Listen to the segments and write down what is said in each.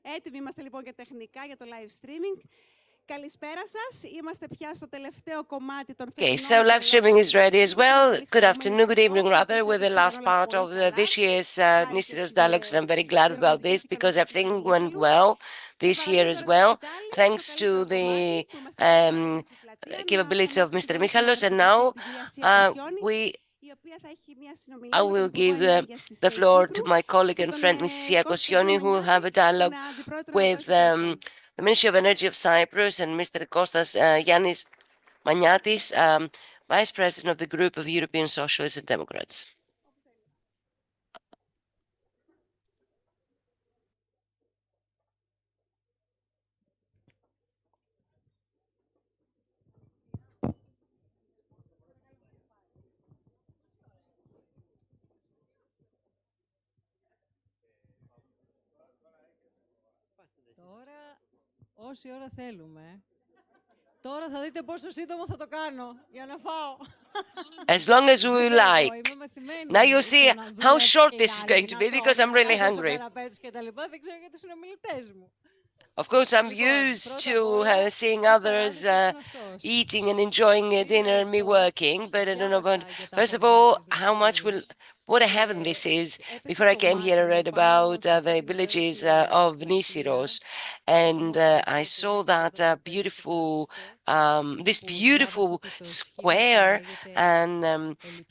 Έτοιμοι είμαστε λοιπόν και τεχνικά για το live streaming. Καλησπέρα σας. Είμαστε πια στο τελευταίο κομμάτι των Okay, so live streaming is ready as well. Good afternoon, good evening rather, with the last part of this year's Nisyros dialogues. And I'm very glad about this because everything went well this year as well, thanks to the capabilities of Mr. Michalos. And now I will give the floor to my colleague and friend, Nikia Kosioni, who will have a dialogue with the Ministry of Energy of Cyprus and Mr. Kostas Yannis Maniatis, Vice President of the Group of European Socialists and Democrats. Τώρα, όση ώρα θέλουμε. Τώρα θα δείτε πόσο σύντομο θα το κάνω για να φάω. As long as we like. Now you'll see how short this is going to be because I'm really hungry. Of course, I'm used to seeing others eating and enjoying dinner and me working, but I don't know about, first of all, what a heaven this is. Before I came here, I read about the villages of Nisyros, and I saw that this beautiful square and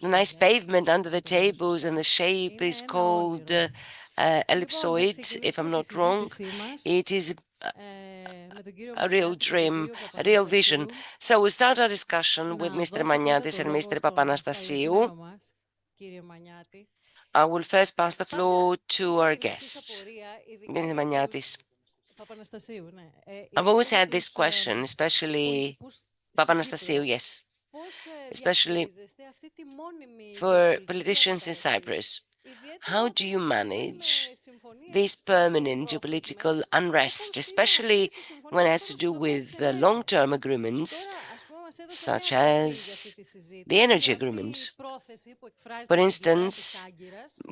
the nice pavement under the tables, and the shape is called ellipsoid, if I'm not wrong. It is a real dream, a real vision. So we start our discussion with Mr. Maniatis and Mr. Papanastasiou. I will first pass the floor to our guest, Mr. Maniatis. I've always had this question, especially Papanastasiou, yes, especially for politicians in Cyprus. How do you manage this permanent geopolitical unrest, especially when it has to do with long-term agreements, such as the energy agreement? For instance,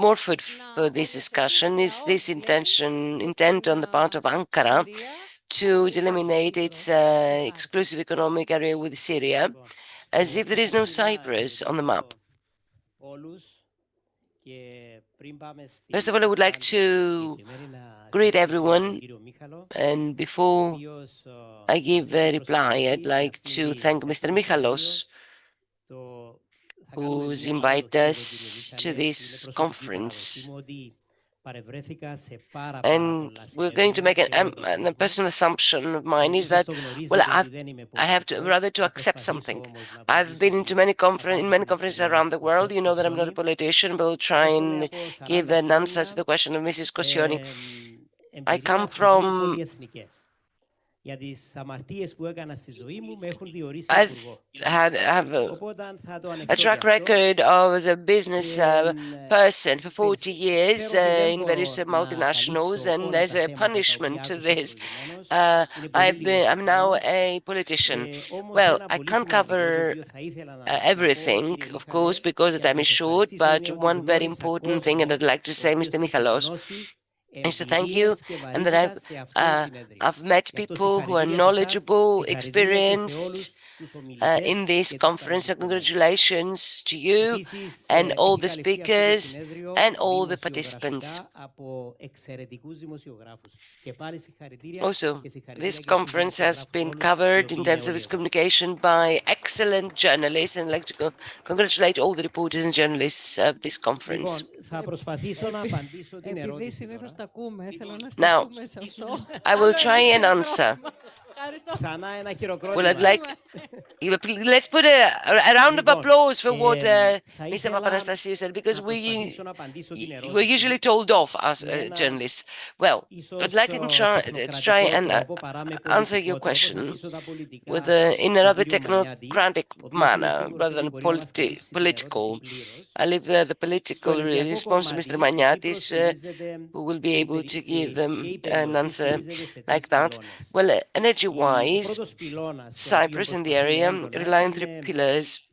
more food for this discussion is this intent on the part of Ankara to eliminate its exclusive economic area with Syria, as if there is no Cyprus on the map. First of all, I would like to greet everyone, and before I give a reply, I'd like to thank Mr. Michalos, who's invited us to this conference. And we're going to make a personal assumption of mine is that, well, I have to rather to accept something. I've been into many conferences around the world. You know that I'm not a politician, but I'll try and give an answer to the question of Mrs. Kosioni. I come from I've had a track record of as a business person for 40 years in various multinationals, and as a punishment to this, I'm now a politician. Well, I can't cover everything, of course, because the time is short, but one very important thing, and I'd like to say, Mr. Michalos, is to thank you, and that I've met people who are knowledgeable, experienced in this conference. So congratulations to you and all the speakers and all the participants. Also, this conference has been covered in terms of its communication by excellent journalists, and I'd like to congratulate all the reporters and journalists of this conference. Now, I will try and answer. Well, I'd like, let's put a round of applause for what Mr. Papanastasiou said, because we're usually told off as journalists. Well, I'd like to try and answer your question in a rather technocratic manner rather than political. I leave the political response to Mr. Maniatis, who will be able to give an answer like that. Well, energy Security-wise, Cyprus and the area rely on 3 pillars.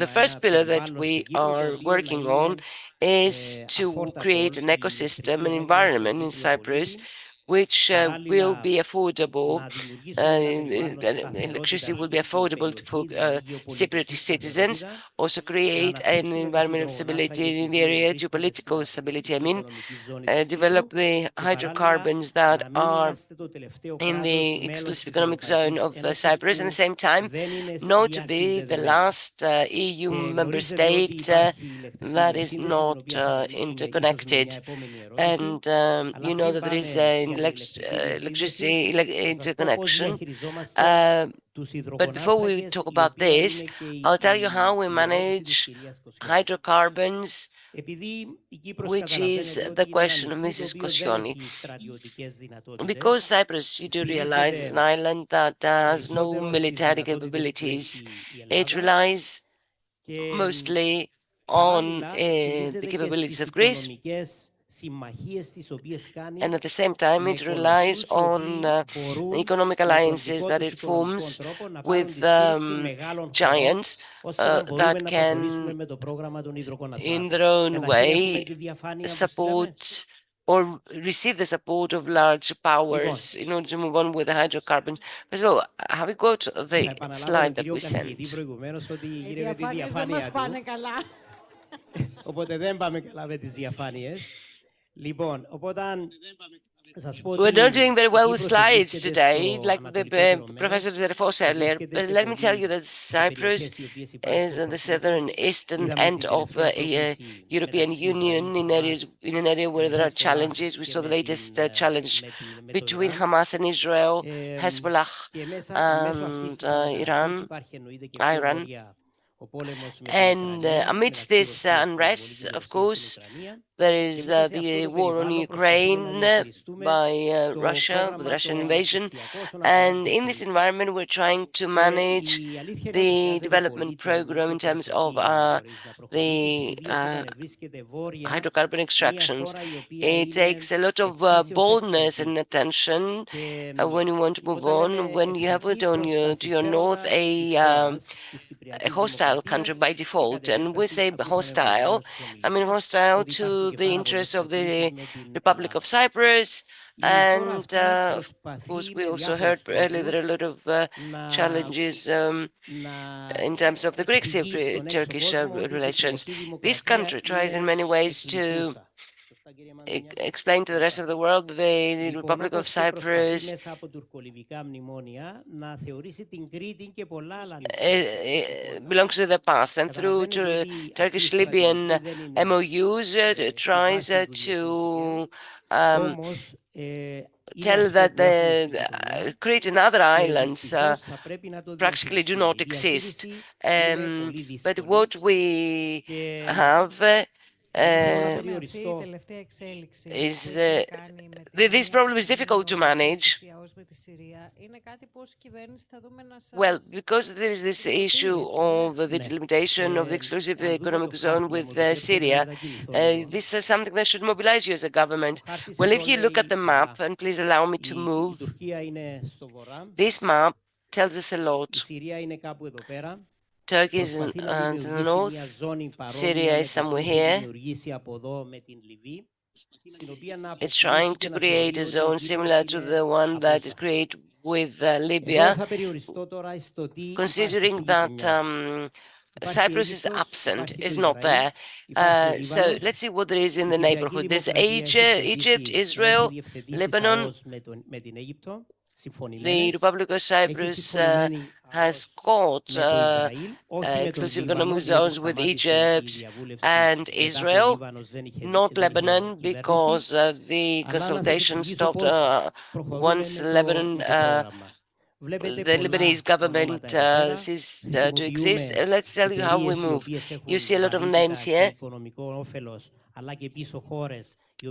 The first pillar that we are working on is to create an ecosystem, an environment in Cyprus which will be affordable. Electricity will be affordable for Cypriot citizens. Also create an environment of stability in the area, geopolitical stability, I mean, develop the hydrocarbons that are in the exclusive economic zone of Cyprus, and at the same time, not to be the last EU member state that is not interconnected. And you know that there is an electricity interconnection. But before we talk about this, I'll tell you how we manage hydrocarbons, which is the question of Mrs. Koscioni. Because Cyprus, you do realize, is an island that has no military capabilities. It relies mostly on the capabilities of Greece, and at the same time it relies on economic alliances that it forms with giants that can, in their own way, support or receive the support of large powers in order to move on with the hydrocarbons. So, have you got the slide that we sent? Οι διαφάνειες δεν μας πάνε καλά. Οπότε δεν πάμε καλά με τις διαφάνειες. Λοιπόν, οπότε we're not doing very well with slides today, like the Professor Zerefos earlier. But let me tell you that Cyprus is on the southern eastern end of the European Union, in an area where there are challenges. We saw the latest challenge between Hamas and Israel, Hezbollah and Iran. And amidst this unrest, of course, there is the war on Ukraine by Russia, with the Russian invasion. And in this environment, we're trying to manage the development program in terms of the hydrocarbon extractions. It takes a lot of boldness and attention when you want to move on. When you have it on to your north, a hostile country by default. And we say hostile, I mean hostile to the interests of the Republic of Cyprus. And of course, we also heard earlier there are a lot of challenges in terms of the Greek-Turkish relations. This country tries in many ways to explain to the rest of the world that the Republic of Cyprus belongs to the past, and through Turkish-Libyan MOUs tries to tell that the Crete and other islands practically do not exist. But what we have is this problem is difficult to manage. Well, because there is this issue of the delimitation of the exclusive economic zone with Syria, this is something that should mobilize you as a government. Well, if you look at the map, and please allow me to move, this map tells us a lot. Turkey is in the north, Syria is somewhere here. It's trying to create a zone similar to the one that is created with Libya, considering that Cyprus is absent, is not there. So let's see what there is in the neighborhood. There's Egypt, Israel, Lebanon. The Republic of Cyprus has got exclusive economic zones with Egypt and Israel, not Lebanon, because the consultation stopped once Lebanon, the Lebanese government ceased to exist. Let's tell you how we move. You see a lot of names here.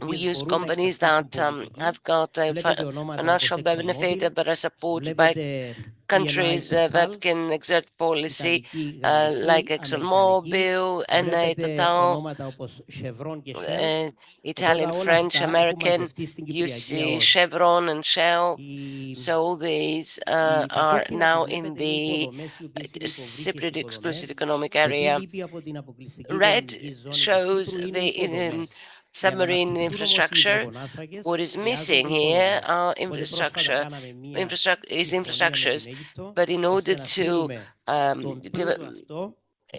We use companies that have got a financial benefit but are supported by countries that can exert policy like ExxonMobil, NA, Total, Italian, French, American, you see Chevron and Shell. So all these are now in the Cypriot exclusive economic area. Red shows the submarine infrastructure. What is missing here are infrastructures, but in order to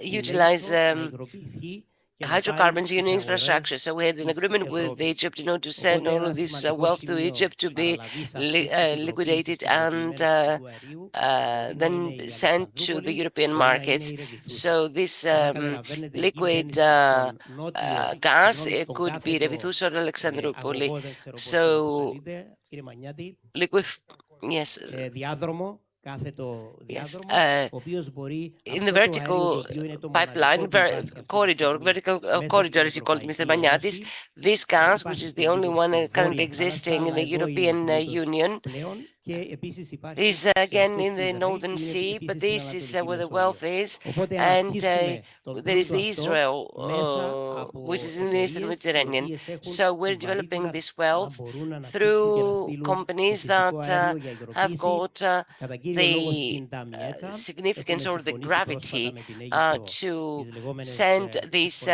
utilize hydrocarbons, you need infrastructure. So we had an agreement with Egypt in order to send all of this wealth to Egypt to be liquidated and then sent to the European markets. So this liquid gas, it could be Revithous or Alexandroupoli. So liquid, yes. Yes. In the vertical pipeline, vertical corridor, as you call it, Mr. Magnatis, this gas, which is the only one currently existing in the European Union, is again in the Northern Sea, but this is where the wealth is, and there is the Israel, which is in the Eastern Mediterranean. So we're developing this wealth through companies that have got the significance or the gravity to send these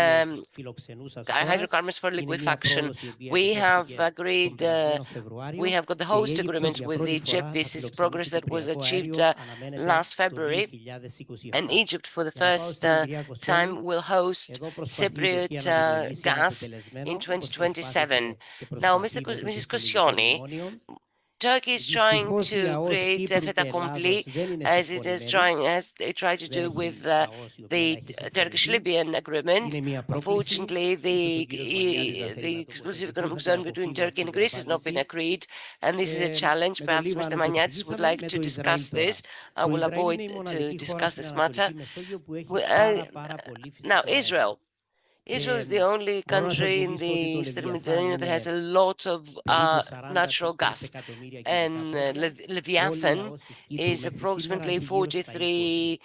hydrocarbons for liquefaction. We have agreed, we have got the host agreements with Egypt. This is progress that was achieved last February, and Egypt for the first time will host Cypriot gas in 2027. Now, Mrs. Koscioni, Turkey is trying to create a fait accompli, as it tried to do with the Turkish-Libyan agreement. Unfortunately, the exclusive economic zone between Turkey and Greece has not been agreed, and this is a challenge. Perhaps Mr. Magnatis would like to discuss this. I will avoid to discuss this matter. Now, Israel. Israel is the only country in the Eastern Mediterranean that has a lot of natural gas, and Leviathan is approximately 43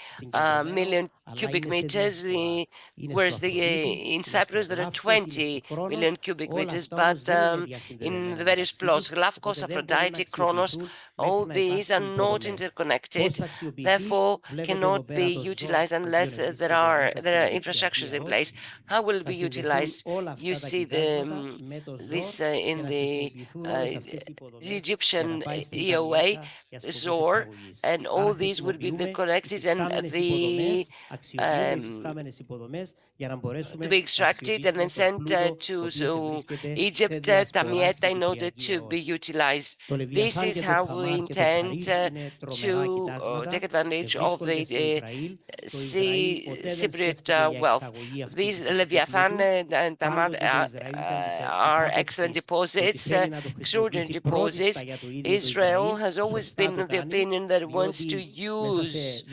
million cubic meters, whereas in Cyprus there are 20 million cubic meters, but in the various plots, Glafkos, Aphrodite, Kronos, all these are not interconnected, therefore cannot be utilized unless there are infrastructures in place. How will it be utilized? You see this in the Egyptian EOA, ZOR, and all these would be connected and to be extracted and then sent to Egypt, Damietta, in order to be utilized. This is how we intend to take advantage of the Cypriot wealth. These Leviathan and Tamar are excellent deposits, extraordinary deposits. Israel has always been of the opinion that it wants to use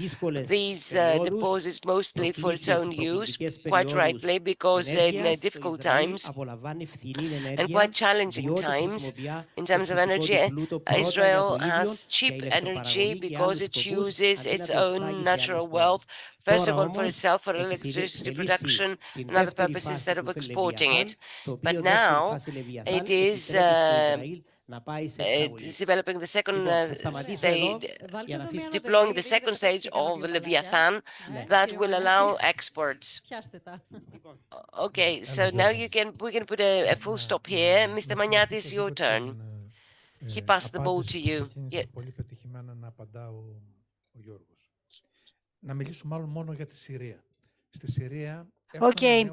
these deposits mostly for its own use, quite rightly, because in difficult times and quite challenging times in terms of energy, Israel has cheap energy because it uses its own natural wealth, first of all for itself, for electricity production and other purposes, instead of exporting it. But now it is developing the second stage, deploying the second stage of Leviathan that will allow exports. Okay, so now we can put a full stop here. Mr. Magnatis, your turn. He passed the ball to you. Yeah. Okay.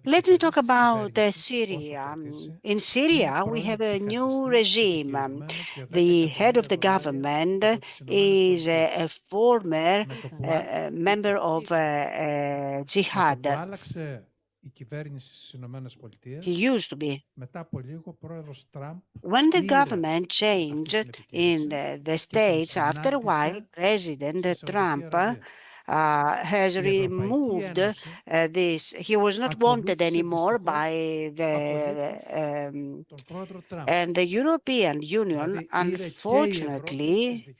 Let me talk about Syria. In Syria, we have a new regime. The head of the government is a former member of Jihad. He used to be. When the government changed in the States, after a while, President Trump has removed this. He was not wanted anymore by and the European Union, unfortunately,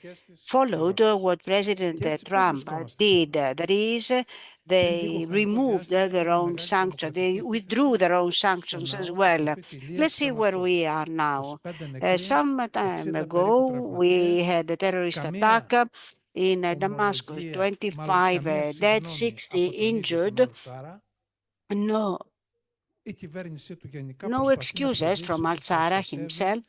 followed what President Trump did. That is, they removed their own sanctions. They withdrew their own sanctions as well. Let's see where we are now. Some time ago, we had a terrorist attack in Damascus, 25 dead, 60 injured. No excuses from al-Sara himself.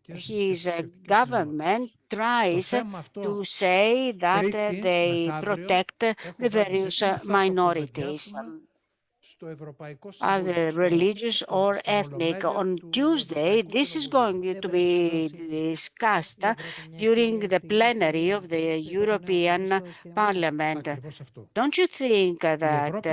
His government tries to say that they protect the various minorities, either religious or ethnic. On Tuesday, this is going to be discussed during the plenary of the European Parliament. Don't you think that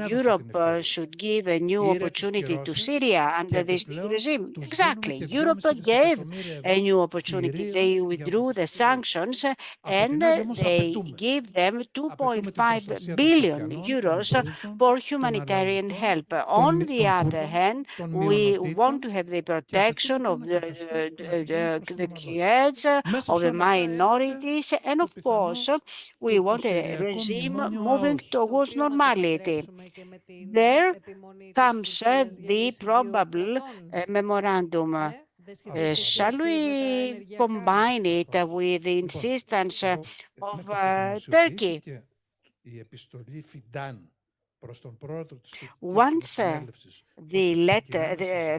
Europe should give a new opportunity to Syria under this new regime? Exactly. Europe gave a new opportunity. They withdrew the sanctions and they gave them 2.5 billion euros for humanitarian help. On the other hand, we want to have the protection of the kids, of the minorities, and of course, we want a regime moving towards normality. There comes the probable memorandum. Shall we combine it with the insistence of Turkey? Once the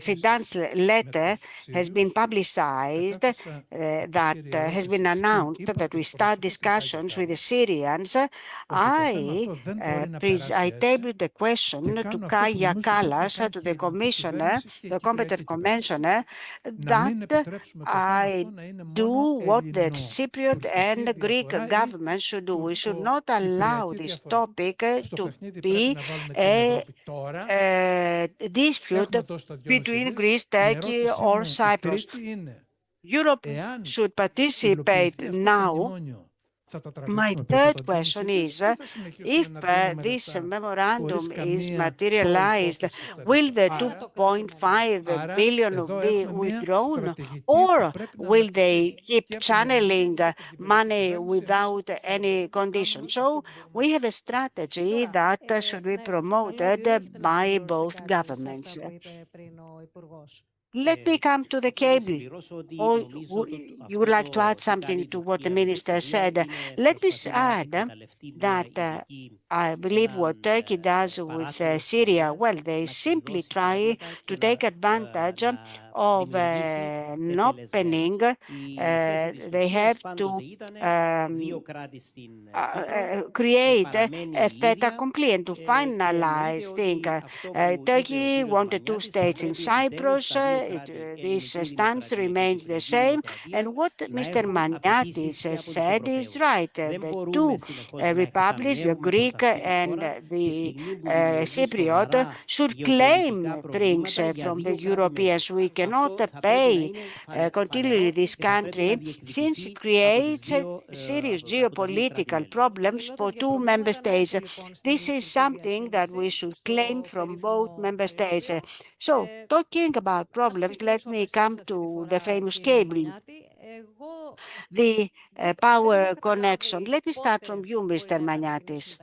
Fidan's letter has been publicized, that has been announced that we start discussions with the Syrians, I tabled the question to Kaja Kallas, to the commissioner, the competent commissioner, that I do what the Cypriot and Greek government should do. We should not allow this topic to be a dispute between Greece, Turkey, or Cyprus. Europe should participate now. My third question is, if this memorandum is materialized, will the 2.5 billion be withdrawn, or will they keep channeling money without any condition? So we have a strategy that should be promoted by both governments. Let me come to the cable. Or you would like to add something to what the minister said? Let me add that I believe what Turkey does with Syria, well, they simply try to take advantage of an opening. They have to create a fait accompli and to finalize things. Turkey wanted two states in Cyprus. This stance remains the same. And what Mr. Maniatis said is right. The two republics, the Greek and the Cypriot, should claim things from the Europeans. We cannot pay continually this country since it creates serious geopolitical problems for two member states. This is something that we should claim from both member states. So, talking about problems, let me come to the famous cable, the power connection. Let me start from you, Mr. Maniatis.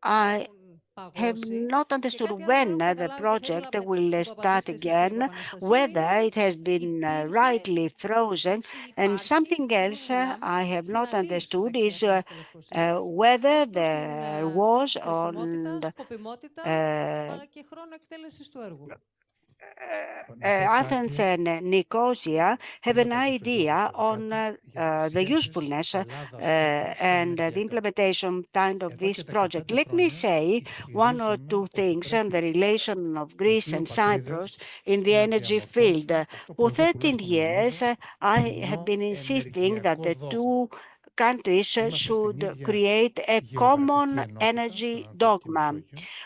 I have not understood when the project will start again, whether it has been rightly frozen, and something else I have not understood is whether there was on Athens and Nicosia have an idea on the usefulness and the implementation time of this project. Let me say one or two things on the relation of Greece and Cyprus in the energy field. For 13 years, I have been insisting that the two countries should create a common energy dogma.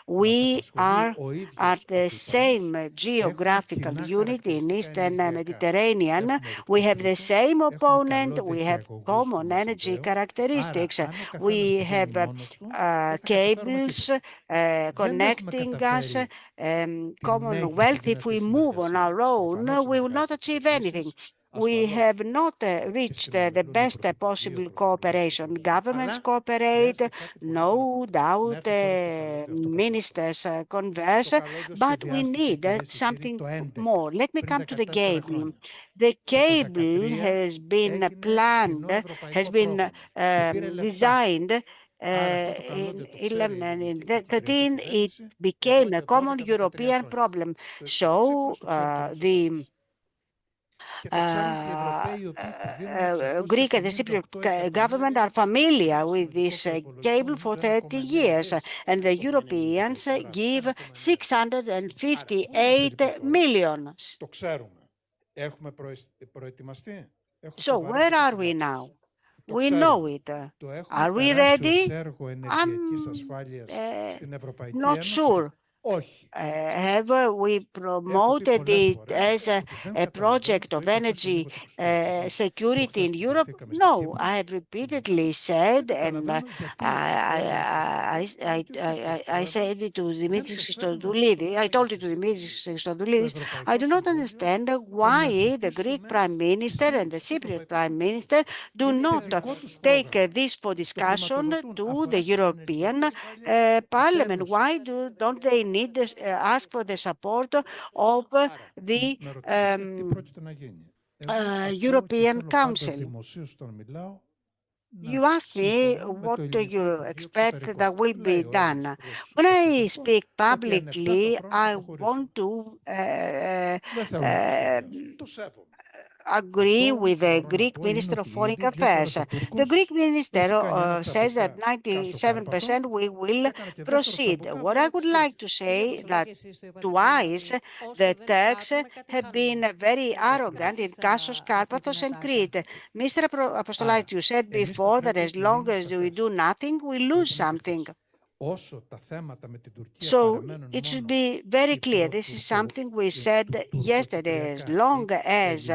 We are at the same geographical unit in Eastern Mediterranean. We have the same opponent. We have common energy characteristics. We have cables connecting us, Commonwealth. If we move on our own, we will not achieve anything. We have not reached the best possible cooperation. Governments cooperate, no doubt, ministers converse, but we need something more. Let me come to the cable. The cable has been planned, has been designed in 11 and in 13, it became a common European problem. So the Greek and the Cypriot government are familiar with this cable for 30 years, and the Europeans give 658 million. So where are we now? We know it. Are we ready? I'm not sure. Have we promoted it as a project of energy security in Europe? No, I have repeatedly said, and I said it to Dimitris Christodoulidis, I told it to Dimitris Christodoulidis, I do not understand why the Greek Prime Minister and the Cypriot Prime Minister do not take this for discussion to the European Parliament. Why don't they need this, ask for the support of the European Council? You asked me what do you expect that will be done. When I speak publicly, I want to agree with the Greek Minister of Foreign Affairs. The Greek Minister says that 97% we will proceed. What I would like to say that twice the Turks have been very arrogant in Kassos, Karpathos and Crete. Mr. Apostolakis, you said before that as long as we do nothing, we lose something. So it should be very clear. This is something we said yesterday. As long as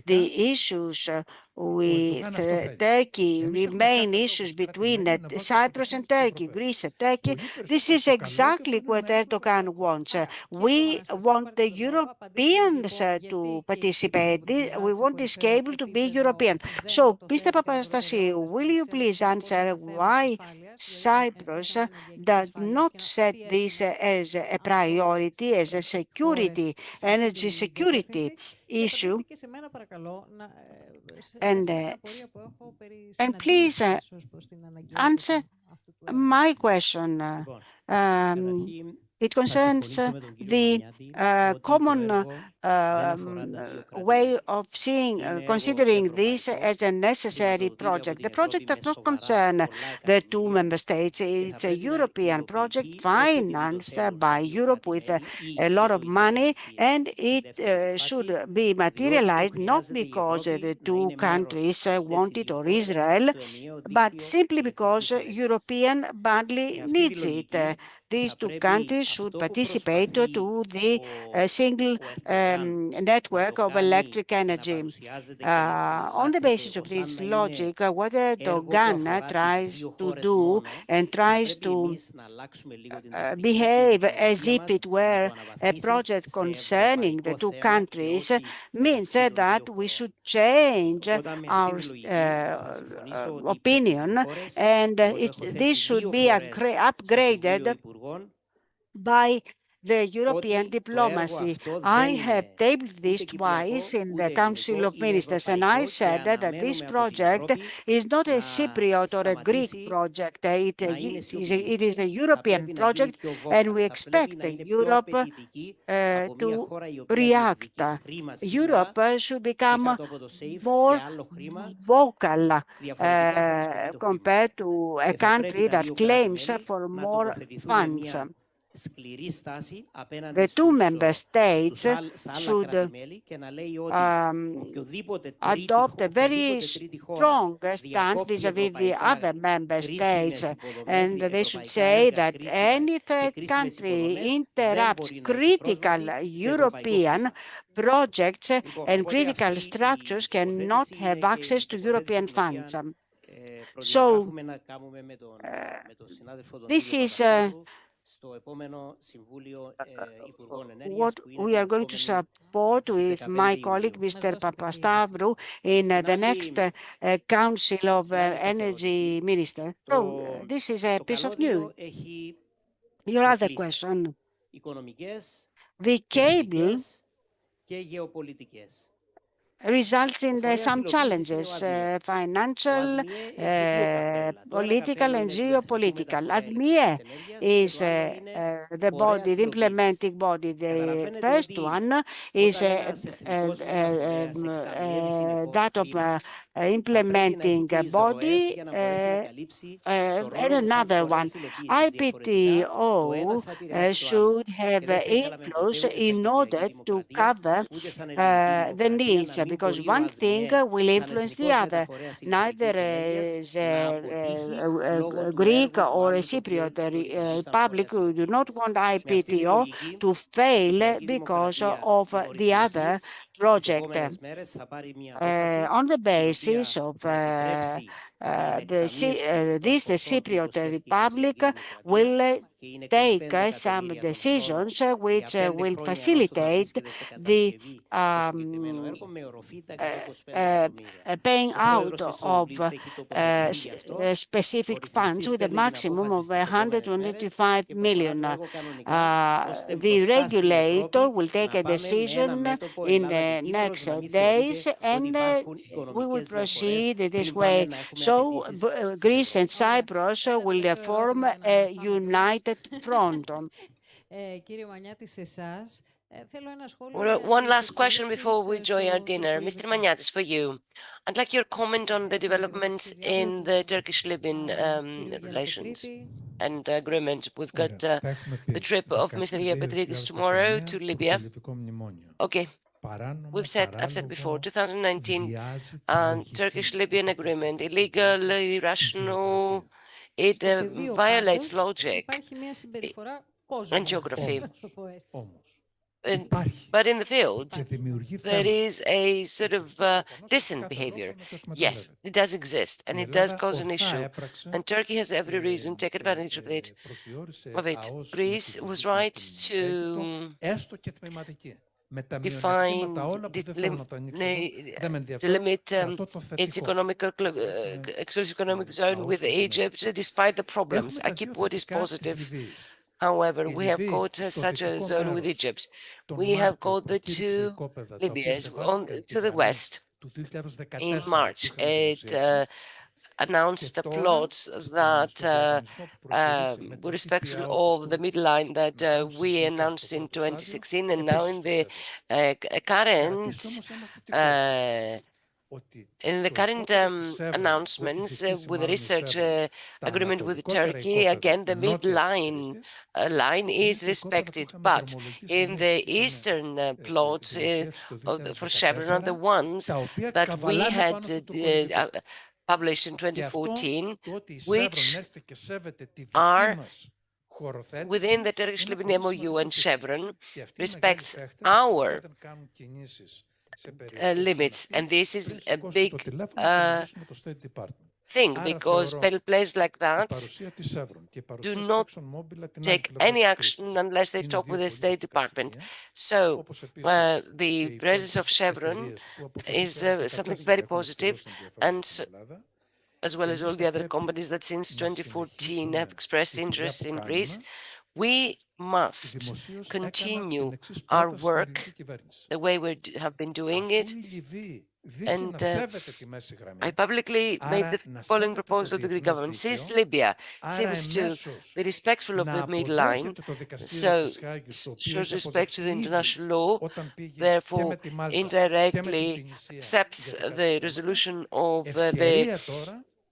the issues with Turkey remain issues between Cyprus and Turkey, Greece and Turkey, this is exactly what Erdogan wants. We want the Europeans to participate. We want this cable to be European. So, Mr. Papastasiou, will you please answer why Cyprus does not set this as a priority, as a security, energy security issue? And please answer my question. It concerns the common way of seeing, considering this as a necessary project. The project does not concern the two member states. It's a European project financed by Europe with a lot of money, and it should be materialized not because the two countries want it or Israel, but simply because European badly needs it. These two countries should participate to the single network of electric energy. On the basis of this logic, what Erdogan tries to do and tries to behave as if it were a project concerning the two countries means that we should change our opinion, and this should be upgraded by the European diplomacy. I have tabled this twice in the Council of Ministers, and I said that this project is not a Cypriot or a Greek project. It is a European project, and we expect Europe to react. Europe should become more vocal compared to a country that claims for more funds. the two member states should adopt a very strong stand vis-à-vis the other member states, and they should say that any third country interrupts critical European projects and critical structures cannot have access to European funds. So this is what we are going to support with my colleague, Mr. Papastavru, in the next Council of Energy Ministers. So this is a piece of news. Your other question. The cable results in some challenges, financial, political, and geopolitical. ADMIE is the body, the implementing body. The first one is that of implementing body, and another one. IPTO should have influence in order to cover the needs, because one thing will influence the other. Neither is a Greek or a Cypriot republic who do not want IPTO to fail because of the other project. On the basis of the Cypriot Republic will take some decisions which will facilitate the paying out of specific funds with a maximum of 125 million. The regulator will take a decision in the next days, and we will proceed this way. So Greece and Cyprus will form a united front. Well, one last question before we join our dinner. Mr. Maniatis, for you. I'd like your comment on the developments in the Turkish-Libyan relations and agreement. We've got the trip of Mr. Yiapetridis tomorrow to Libya. Okay. I've said before, 2019 Turkish-Libyan agreement, illegal, irrational, it violates logic and geography. But in the field, there is a sort of distant behavior. Yes, it does exist, and it does cause an issue. And Turkey has every reason to take advantage of it. Greece was right to define, delimit its exclusive economic zone with Egypt, despite the problems. I keep what is positive. However, we have got such a zone with Egypt. We have got the two Libyas to the west in March. It announced the plots that were respectful of the midline that we announced in 2016, and now in the current announcements with the research agreement with Turkey, again, the midline line is respected. But in the eastern plots for Chevron are the ones that we had published in 2014, which are within the Turkish-Libyan MOU, and Chevron respects our limits. And this is a big thing, because places like that do not take any action unless they talk with the State Department. So the presence of Chevron is something very positive, and as well as all the other companies that since 2014 have expressed interest in Greece. We must continue our work the way we have been doing it. And I publicly made the following proposal to the Greek government. Since Libya seems to be respectful of the midline, so shows respect to the international law, therefore indirectly accepts the resolution of the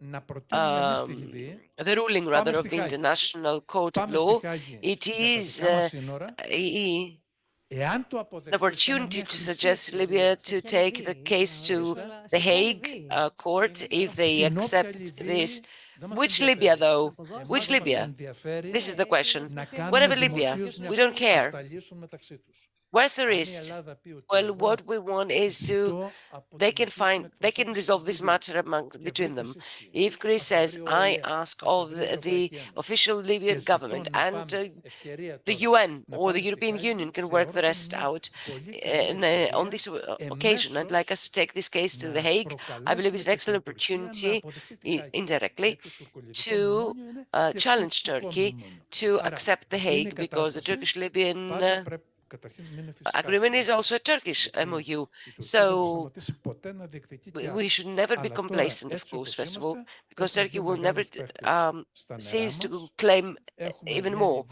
the ruling rather of the International Court of Law. It is an opportunity to suggest Libya to take the case to the Hague court if they accept this. Which Libya, though? Which Libya? This is the question. Whatever Libya, we don't care. Where's the risk? Well, what we want is they can resolve this matter between them. If Greece says, I ask of the official Libyan government and the UN or the European Union can work the rest out. And on this occasion, I'd like us to take this case to The Hague. I believe it's an excellent opportunity, indirectly, to challenge Turkey to accept The Hague, because the Turkish-Libyan agreement is also a Turkish MOU. So we should never be complacent, of course, first of all, because Turkey will never cease to claim even more.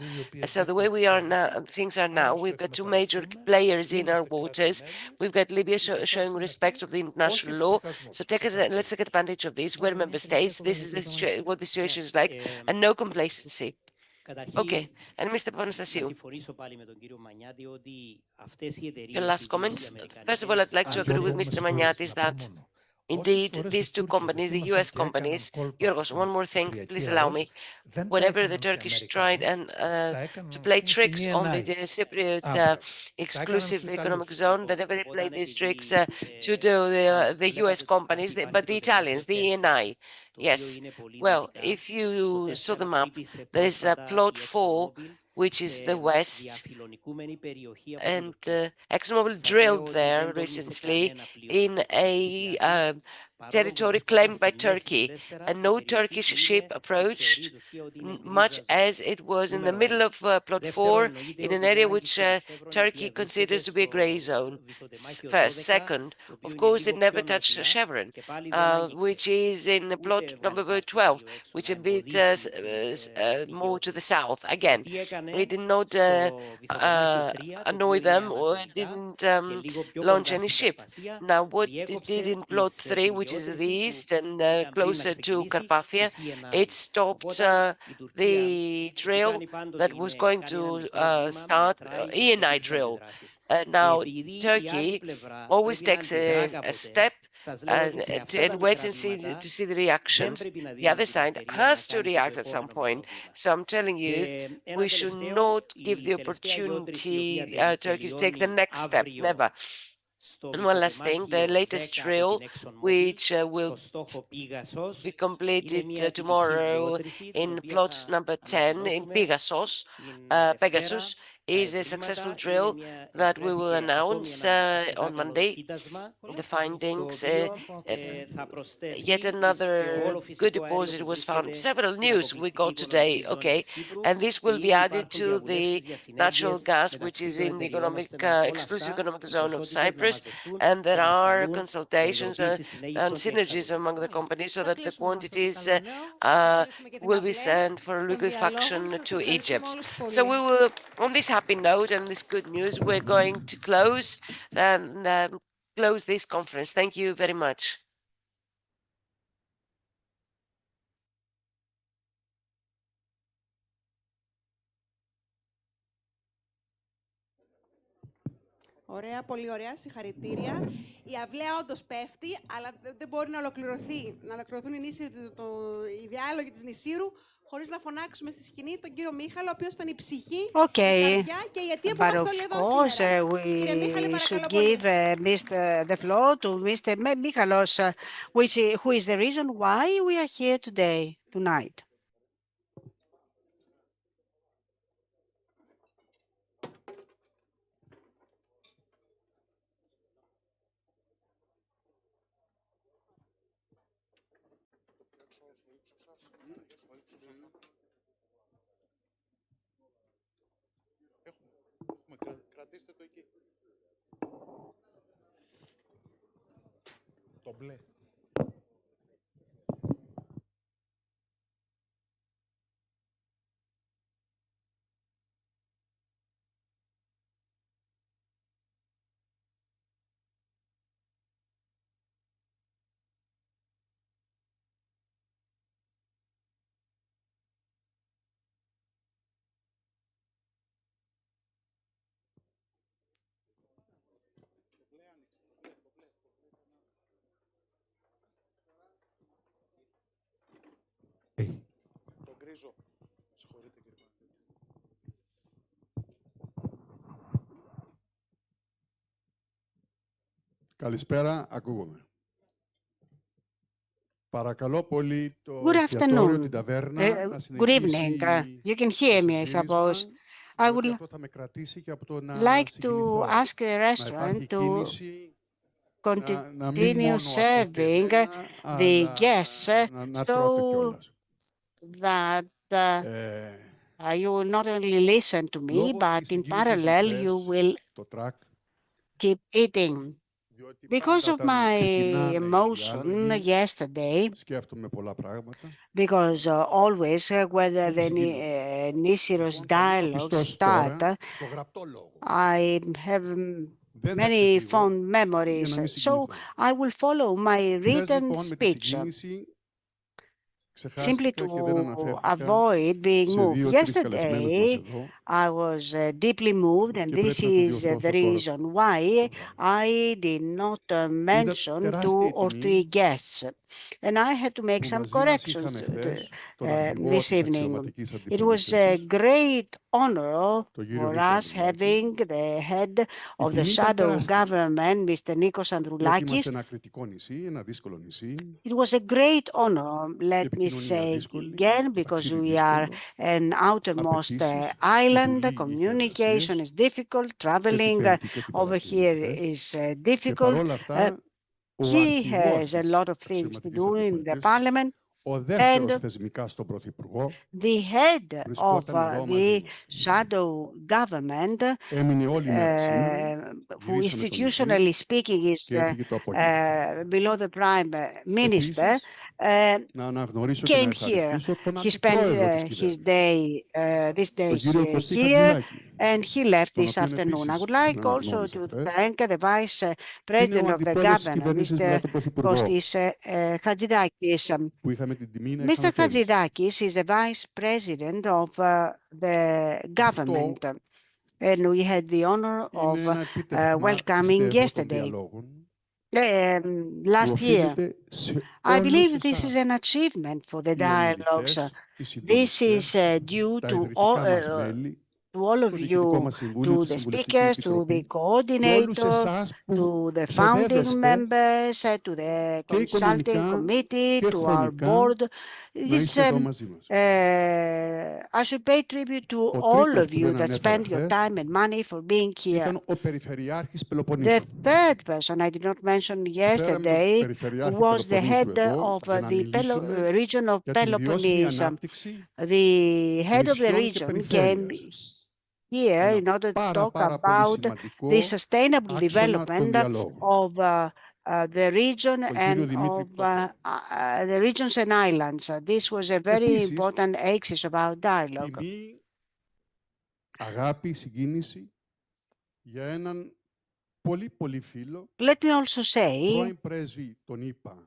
So the way we are now, things are now, we've got two major players in our waters. We've got Libya showing respect of the international law. So let's take advantage of this. We're member states. This is what the situation is like, and no complacency. Okay, and Mr. Panastasiou, your last comments. First of all, I'd like to agree with Mr. Maniatis that indeed these two companies, the US companies, Yorgos, one more thing, please allow me. Whenever the Turkish tried to play tricks on the Cypriot exclusive economic zone, they never played these tricks to do the US companies, but the Italians, the ENI. Yes. Well, if you saw the map, there is a plot 4, which is the west, and ExxonMobil drilled there recently in a territory claimed by Turkey, and no Turkish ship approached, much as it was in the middle of plot 4 in an area which Turkey considers to be a gray zone. First. Second, of course, it never touched Chevron, which is in plot number 12, which is a bit more to the south. Again, it did not annoy them, or it didn't launch any ship. Now, what it did in plot 3, which is the east and closer to Carpathia, it stopped the drill that was going to start, ENI drill. Now, Turkey always takes a step and waits and to see the reactions. The other side has to react at some point. So I'm telling you, we should not give the opportunity Turkey to take the next step. Never. And one last thing, the latest drill, which will be completed tomorrow in plot number 10 in Pegasus, is a successful drill that we will announce on Monday. The findings, yet another good deposit was found. Several news we got today, okay, and this will be added to the natural gas, which is in the exclusive economic zone of Cyprus, and there are consultations and synergies among the companies so that the quantities will be sent for liquefaction to Egypt. So we will, on this happy note and this good news, we're going to close this conference. Thank you very much. Ωραία, πολύ ωραία, συγχαρητήρια. Η αυλαία όντως πέφτει, αλλά δεν μπορεί να ολοκληρωθούν οι διάλογοι της Νησύρου χωρίς να φωνάξουμε στη σκηνή τον κύριο Μίχαλο, ο οποίος ήταν η ψυχή, η καρδιά και η αιτία που είμαστε όλοι εδώ σήμερα. Κύριε Μίχαλε, παρακαλώ πολύ. The floor to Mr. Michalos, who is the reason why we are here tonight. Κρατήστε το εκεί. Το μπλε. γνωρίζω. Συγχωρείτε, κύριε Παναγιώτη. Καλησπέρα, ακούγομαι. Παρακαλώ πολύ το Good εστιατόριο, την afternoon. ταβέρνα, να Good evening. συνεχίσει You can το hear me, I σερβίρισμα, suppose. I διότι would αυτό θα με κρατήσει και από το να like to συγκινηθώ. ask the Να restaurant υπάρχει to κίνηση, να μην continue μόνο ακούτε serving εμένα, the αλλά guests να so τρώτε κιόλας. that you will not only listen to me, Λόγω but της in συγκίνησης μου parallel χθες, you will το τρακ, keep eating. διότι Because πάντα of όταν my ξεκινάνε οι emotion διάλογοι, yesterday, σκέφτομαι πολλά πράγματα. because always when the Συγκινώ. Nisyros Λοιπόν, θα μείνω dialogue πιστός start, τώρα στο γραπτό λόγο. I have Δεν θα many ξεφύγω fond για memories. να μην So συγκινηθώ. I will follow my Χθες written λοιπόν με τη speech συγκίνηση simply ξεχάστηκα και δεν to αναφέρθηκα avoid being σε moved. δύο-τρεις καλεσμένους μας Yesterday, εδώ I was deeply moved, and και this πρέπει να το is διορθώσω the τώρα reason why το πράγμα. I did not Είδα mention τεράστια 2 or 3 τιμή guests. And I had to make που some μαζί μας corrections είχαμε χθες τον αρχηγό this της evening. αξιωματικής It was a αντιπολίτευσης, great honor τον κύριο for Νίκο us Ανδρουλάκη. having the head Η of the τιμή ήταν shadow τεράστια, government, Mr. Nikos διότι Androulakis. είμαστε ένα κριτικό νησί, ένα δύσκολο νησί, It was a great honor, η let me επικοινωνία say δύσκολη, again, το because ταξίδι we are δύσκολο, an outermost απαιτήσεις, η island. δουλή είχε Communication εργασίες is difficult. και την Traveling Πέμπτη και την over Παρασκευή here χθες. is Και difficult. παρόλα αυτά, ο He αρχηγός has a της lot of things to αξιωματικής do in the αντιπολίτευσης, parliament, ο δεύτερος and θεσμικά στον Πρωθυπουργό, the head of βρισκόταν εδώ μαζί the μας. shadow government, Έμεινε όλη μέρα σήμερα, who γυρίσαμε το institutionally νυχτή speaking is και έφυγε το απόγευμα. below the prime minister, Επίσης, να αναγνωρίσω και να came here. ευχαριστήσω τον He spent αντιπρόεδρο της his κυβέρνησης, this day τον κύριο Κωστή here, Χατζηδάκη, and he left τον this οποίον afternoon. I επίσης would like τον also αναγνώρισα to χθες, thank the Vice και είναι ο President of the αντιπρόεδρος της Governor, κυβέρνησης Mr. μετά τον Πρωθυπουργό, Kostis Chadzidakis. που είχαμε την τιμή να Mr. είχαμε πέρυσι. Chadzidakis is the Vice President of the Αυτό government, and we had the honor είναι of ένα επίτευγμα, welcoming πιστεύω, των yesterday, διαλόγων που last year. οφείλεται σε I όλους believe this is an εσάς, achievement for the οι dialogues. ομιλητές, οι This is συντονιστές, due τα to ιδρυτικά μας μέλη, all το of Διοικητικό you, μας Συμβούλιο, to τη the Συμβουλευτική speakers, to the Επιτροπή και όλους coordinator, εσάς to που the founding ξοδεύεστε members, to the και consulting οικονομικά committee, και to our χρονικά board. να It's, είστε εδώ μαζί μας. I should pay tribute to Ο all τρίτος of που you δεν that ανέφερα spend your χθες time and money for being here. ήταν ο Περιφερειάρχης The Πελοποννήσου. third person I did not mention Φέραμε τον yesterday Περιφερειάρχη was the Πελοποννήσου head εδώ of για να the μιλήσουμε region of για την βιώσιμη Peloponnese. ανάπτυξη The head of the νησιών και region came περιφέρειας. here Ένα in order to talk πάρα πολύ about the σημαντικό sustainable άξονα των development διαλόγων. of the region Τον κύριο and Δημήτρη of Πτωχό. the regions and islands. This was a very Επίσης, important axis of our dialogue. τιμή, αγάπη, συγκίνηση για έναν πολύ φίλο, Let me also say πρώην πρέσβη τον ΗΠΑ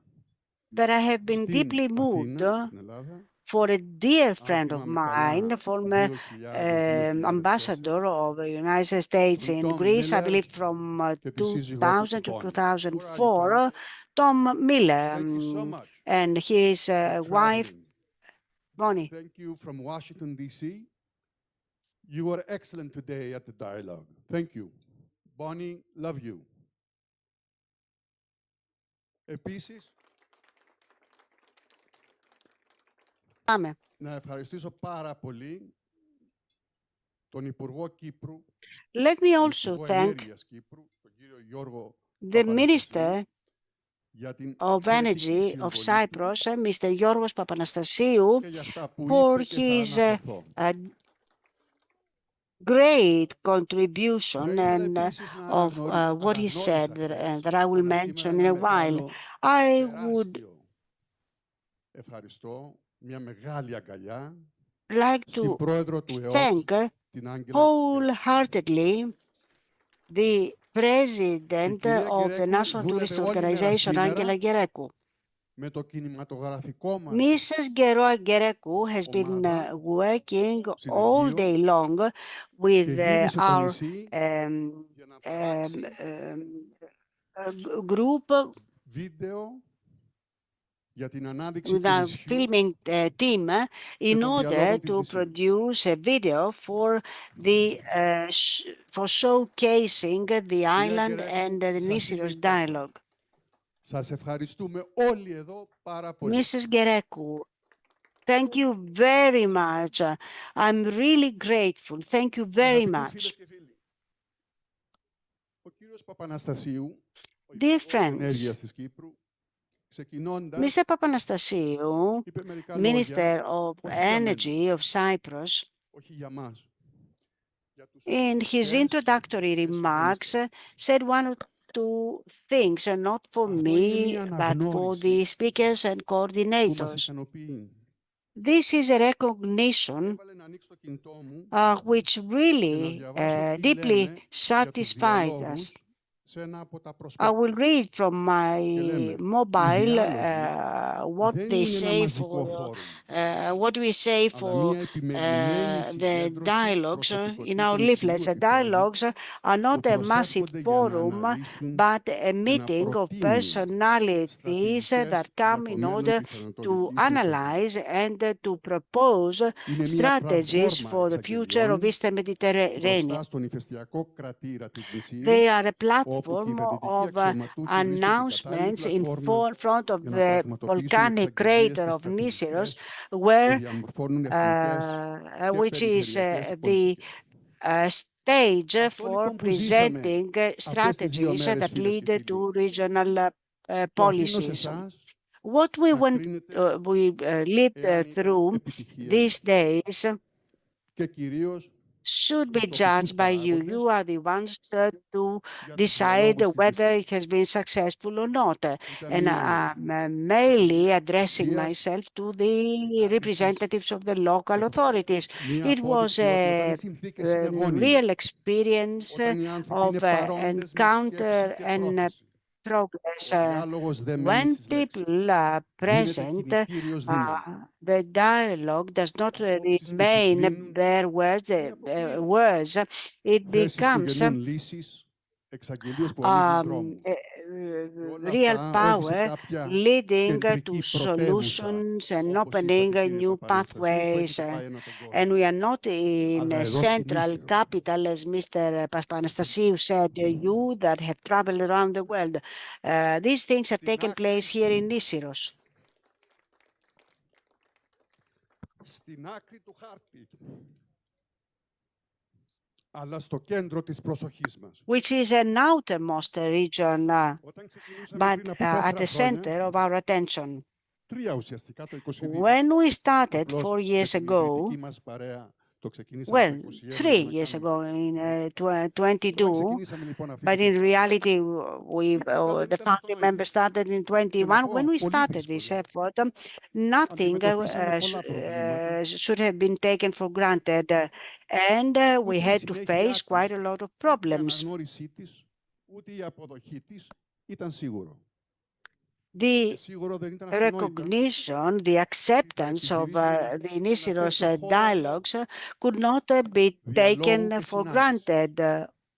that I have been στην deeply moved Αθήνα, στην Ελλάδα, for a dear αν friend of θυμάμαι mine, καλά, former 2000-2004, ambassador of the United States τον in Τόμ Greece, I Μίλερ believe from και τη σύζυγό του 2000 την to Bonnie. Where are you, 2004, Tom? Tom Miller Thank you so much and his for wife, traveling. Bonnie. Thank you from Washington, D.C. You were excellent today at the dialogue. Thank you. Bonnie, love you. Επίσης, Πάμε. να ευχαριστήσω πάρα πολύ τον Υπουργό Κύπρου, Let me τον also Υπουργό thank Ενέργειας Κύπρου, τον κύριο Γιώργο the Παπαναστασίου, Minister για την of εξαιρετική Energy of συμβολή του Cyprus, Mr. Yorgos Papanastassiou, και για αυτά που for είπε και θα his αναφερθώ. great contribution Θα ήθελα and επίσης να of what he said χθες, that I will αλλά mention σήμερα in να a while. μετάλλω I would τεράστιο ευχαριστώ, μια μεγάλη αγκαλιά like στην to πρόεδρο του ΕΟΣ, thank την Άγγελα Γκερέκου. wholeheartedly the Η president κυρία of the Γκερέκου National δούλευε Tourist όλη μέρα Organization, Angela σήμερα Gerekou. με το κινηματογραφικό μας Mrs. Gerekou has been ομάδα working all συνεργείο day long και with γύρισε το our νησί για να πράξει um, um, uh, group βίντεο, για την ανάδειξη with του our νησιού filming team in των order διαλόγων της to Νησίου. produce a video for showcasing the island and the Nisyros dialogue. Σας ευχαριστούμε όλοι εδώ πάρα πολύ. Mrs. Gerekou, thank you very much. I'm really grateful. Thank you very Αγαπητοί much. φίλες και φίλοι, ο κύριος Παπαναστασίου, ο Dear Υπουργός Ενέργειας friends, της Κύπρου, ξεκινώντας, Mr. Papanastasiou, είπε μερικά Minister λόγια, of όχι για μένα, Energy of Cyprus, όχι για μας, για τους in his συντονιστές introductory και remarks, συντονιστές. said one or two things, not for Αυτό είναι me, μια but for the αναγνώριση speakers and που μας coordinators. ικανοποιεί. This is a recognition Έβαλε να ανοίξω το κινητό μου which και να really διαβάσω τι deeply λένε για τους satisfied us. διαλόγους σε ένα από τα I προσπέκτ. will read from my Και λέμε, οι mobile διάλογοι what δεν they είναι ένα say μαζικό for φόρουμ, what we say αλλά for μια επιμελημένη the συγκέντρωση dialogues in our προσωπικότητων leaflets. υψηλού The επίπεδου dialogues are που not a massive προσέρχονται για να forum, αναλύσουν but a και να meeting of προτείνουν personalities στρατηγικές that come για in το μέλλον order της to Ανατολικής Μεσογείου. analyze and to propose Είναι μια strategies πλατφόρμα for the future of εξαγγελιών Eastern Mediterranean. μπροστά στον ηφαιστειακό κρατήρα της Νησίου, They are a όπου platform κυβερνητικοί of αξιωματούχοι βρίσκονται κατάλληλη announcements in πλατφόρμα front of για να the πραγματοποιήσουν volcanic εξαγγελίες crater και of Nisyros, στρατηγικές που where διαμορφώνουν εθνικές και which is περιφερειακές the πολιτικές. stage Αυτό for λοιπόν που ζήσαμε presenting αυτές τις 2 strategies μέρες, that φίλες και lead φίλοι, to regional το αφήνω σε policies. εσάς What we να κρίνετε lived εάν είναι through επιτυχία these days και κυρίως should be στους τοπικούς judged by you. You παράγοντες are the ones to για τους decide διαλόγους της whether Νησίου. it has been successful or not. Ήταν And I'm mainly addressing Δίας myself to the representatives of the local authorities. μία It was απόδειξη ότι όταν a οι συνθήκες είναι γόνιμες, real experience όταν οι άνθρωποι of είναι παρόντες με σκέψη encounter και and πρόθεση, progress. ο διάλογος δεν μένει When στις λέξεις. people are Γίνεται present, κινητήριος δύναμη. the dialogue does not Απόψεις που remain συγκλίνουν bare words. ή αποκλείονται. Words. It Θέσεις που becomes γεννούν λύσεις, εξαγγελίες που ανοίγουν δρόμο. Και όλα real αυτά όχι σε power κάποια leading to κεντρική πρωτεύουσα, solutions and όπως είπατε opening κύριε new Παπαναστασίου, που pathways. έχετε πάει ανά τον κόσμο. And we are not in Αλλά a εδώ στη central Νήσυρο, capital, as Mr. Papanastasiou said, you that have traveled around the world. These things have στην taken άκρη, place here in Nisyros, στην άκρη του χάρτη, αλλά στο κέντρο της προσοχής μας. which is an outermost region, Όταν ξεκινούσαμε but πριν από at 4 the χρόνια, center of our attention. 3 ουσιαστικά το 22. When we started Απλώς 4 με years την ago, ιδρυτική μας παρέα το ξεκινήσαμε το well, 21 3 για να years κάνουμε. ago in Όταν 22, ξεκινήσαμε λοιπόν αυτή but την in προσπάθεια, reality, the ήταν founding members αυτονόητο. started in Και να 21. πω, When we πολύ started this δύσκολο. effort, nothing Αντιμετωπίσαμε πολλά προβλήματα should have been taken for granted, and we ούτε η had to συνέχειά face της, quite a lot of ούτε η problems. αναγνώρισή της, ούτε η αποδοχή της ήταν σίγουρο. The Και σίγουρο δεν ήταν αυτονόητα. recognition, the acceptance of the Nisyros dialogues could not be taken Διαλόγου και for συνάντησης. granted,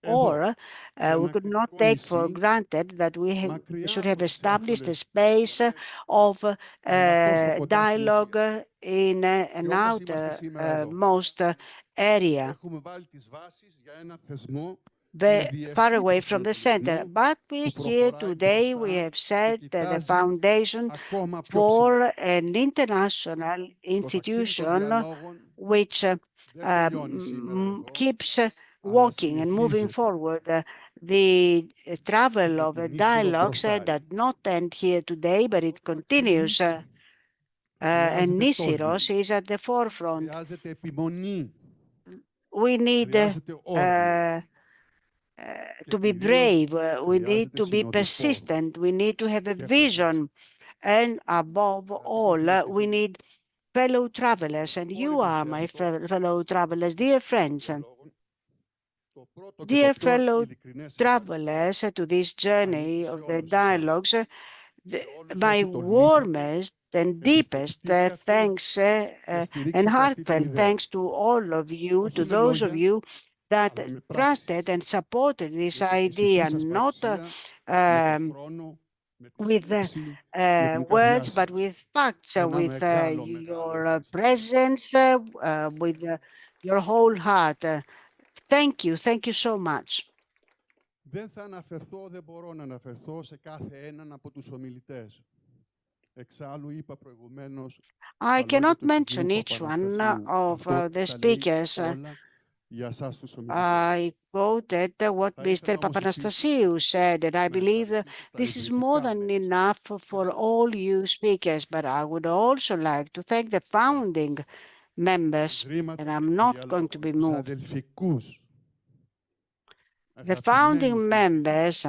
Εδώ, or σε we ένα could not κριτικό take for νησί, granted that we μακριά should από have τις established a αίθουσες space of αλλά τόσο κοντά στην ουσία. dialogue in an Και όπως είμαστε σήμερα εδώ, outermost area, έχουμε βάλει τις βάσεις για ένα θεσμό με far διεθνή away from the center. προσανατολισμό But we που here προχωράει today, we μπροστά have και set the κοιτάζει foundation ακόμα πιο ψηλά. for an international Το ταξίδι των institution διαλόγων which δεν τελειώνει σήμερα εδώ, keeps αλλά walking and moving συνεχίζεται. forward. The travel Και με of the την Νήσυρο dialogues μπροστάρει. does not end here today, but it continues. And Χρειάζεται Nisyros τόλμη, is at the forefront. χρειάζεται επιμονή, We need χρειάζεται όρμη και to be κυρίως brave. We need χρειάζεται to be συνοδοιπόρους. persistent. We need to have a Και vision. And above all, φίλες και we φίλοι, need fellow travelers. And you are my fellow travelers, dear friends. διαλόγων. Το πρώτο και Dear το πιο fellow ειλικρινές ευχαριστώ travelers to this journey of the όλους εσάς, dialogues, σε όλους my όσοι τολμήσατε warmest and και deepest πιστευτήκατε thanks και and στηρίξατε αυτή την heartfelt ιδέα. thanks to all of you, Όχι to με those of λόγια, you that αλλά με trusted πράξεις. and supported this Με την προσωπική idea, σας not παρουσία, με τον um, χρόνο, with words, but with facts, with your presence, with your whole heart. Thank you. Thank you so much. Δεν θα αναφερθώ, δεν μπορώ να αναφερθώ σε κάθε έναν από τους ομιλητές. Εξάλλου είπα προηγουμένως I cannot mention each one of the speakers. I quoted what Mr. Papanastasiou said, and I believe that this is more than enough for all you speakers, but I would also like to thank the founding members, and I'm not going to be moved. The founding members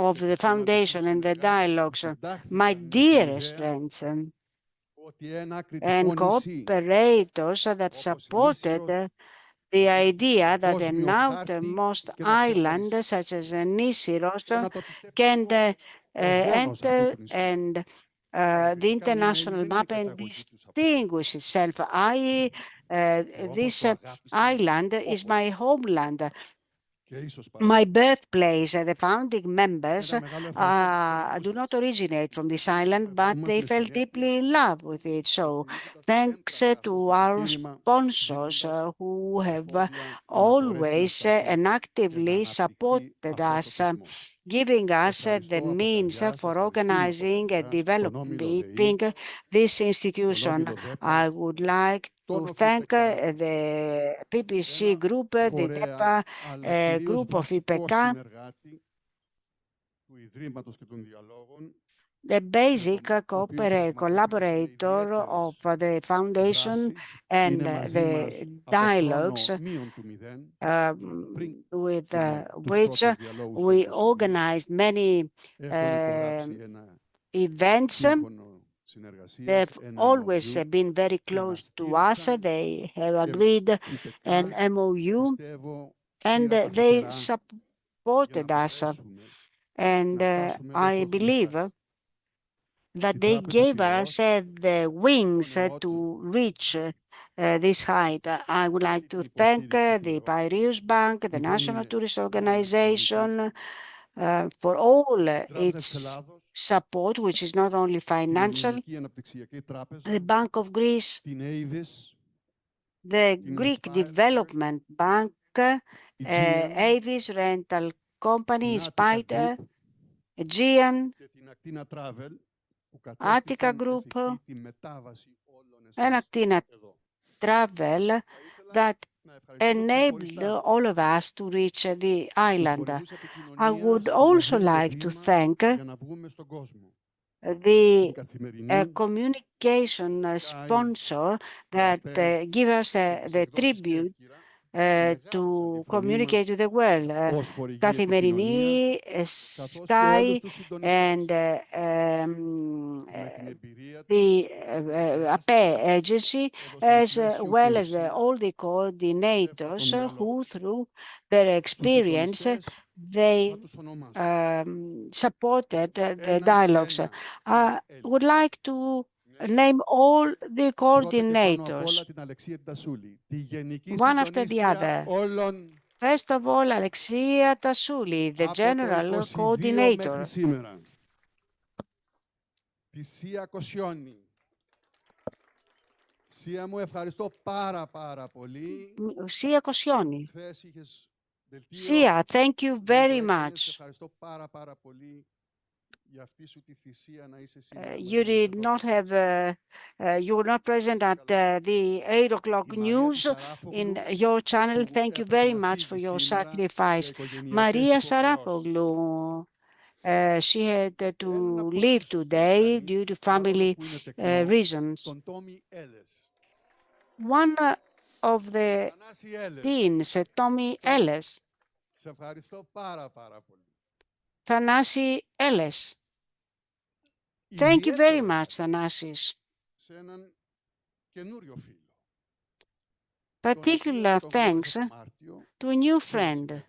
of the foundation and the dialogues, my dearest friends and cooperators that supported the idea that an outermost island such as Nisyros can enter and the international map and distinguish itself. This island is my homeland, my birthplace. The founding members do not originate from this island, but they fell deeply in love with it. So thanks to our sponsors who have always and actively supported us, giving us the means for organizing and developing this institution. I would like to thank the PPC group, the DEPA group of IPK, the basic collaborator of the foundation and the dialogues with which we organized many events. They've always been very close to us. They have agreed an MOU and they supported us. And I believe that they gave us the wings to reach this height. I would like to thank the Piraeus Bank, the National Tourist Organization, for all its support, which is not only financial, the Bank of Greece, the Greek Development Bank, Avis Rental Company, Spider, Aegean, Attica Group, and Actina Travel that enabled all of us to reach the island. I would also like to thank the communication sponsor that give us the tribute to communicate to the world. Καθημερινή, Sky, and the APE agency, as well as all the coordinators who, through their experience, they supported the dialogues. I would like to name all the coordinators, one after the other. First of all, Alexia Tassouli, the general coordinator. Sia Koscioni. Sia, thank you very much. You did not have, you were not present at the 8 o'clock news in your channel. Thank you very much for your sacrifice. Maria Sarapoglou, she had to leave today due to family reasons. One of the teens, Tommy Ellis. Thanasi Ellis. Thank you very much, Thanasis. Particular thanks to a new friend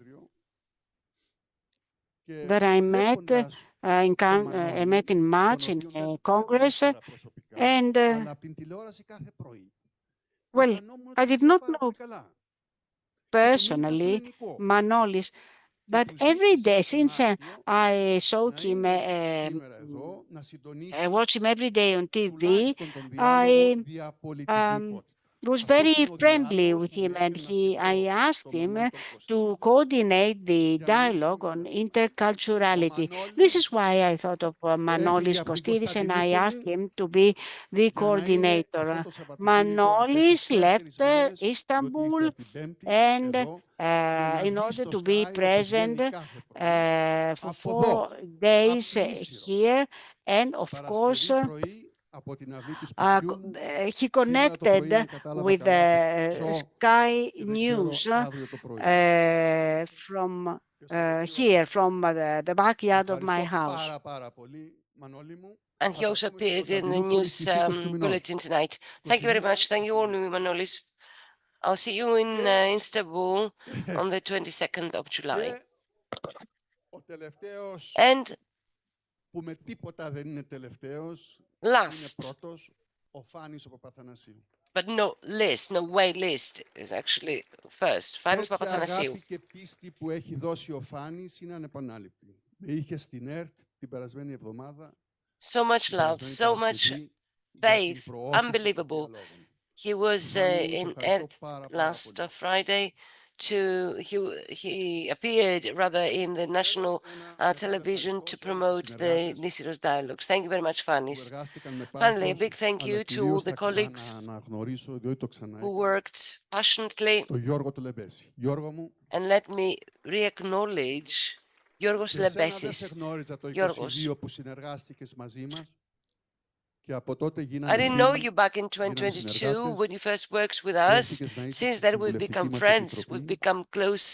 that I met in March in Congress, and well, I did not know personally Manolis, But every day, since I saw him, I watch him every day on TV, I was very friendly with him, and I asked him to coordinate the dialogue on interculturality. This is why I thought of Manolis Kostidis, and I asked him to be the coordinator. Manolis left Istanbul and in order to be present for 4 days here, and of course he connected with Sky News from here, from the backyard of my house. And he also appeared in the news bulletin tonight. Thank you very much. Thank you all, Manolis. I'll see you in Istanbul on the 22nd of July. And last, but no list, no way list is actually first. Fanis Papathanasiou. Και πίστη που έχει δώσει ο Φάνης είναι ανεπανάληπτη. Με είχε στην ΕΡΤ την περασμένη εβδομάδα. So much love, so much faith, unbelievable. He was in Earth last Friday. He appeared rather in the national television to promote the Nisyros dialogues. Thank you very much, Fanis. Finally, a big thank you to all the colleagues who worked passionately. And let me re-acknowledge Giorgos Lebesis. Giorgos. I didn't know you back in 2022 when you first worked with us. Since then, we've become friends. We've become close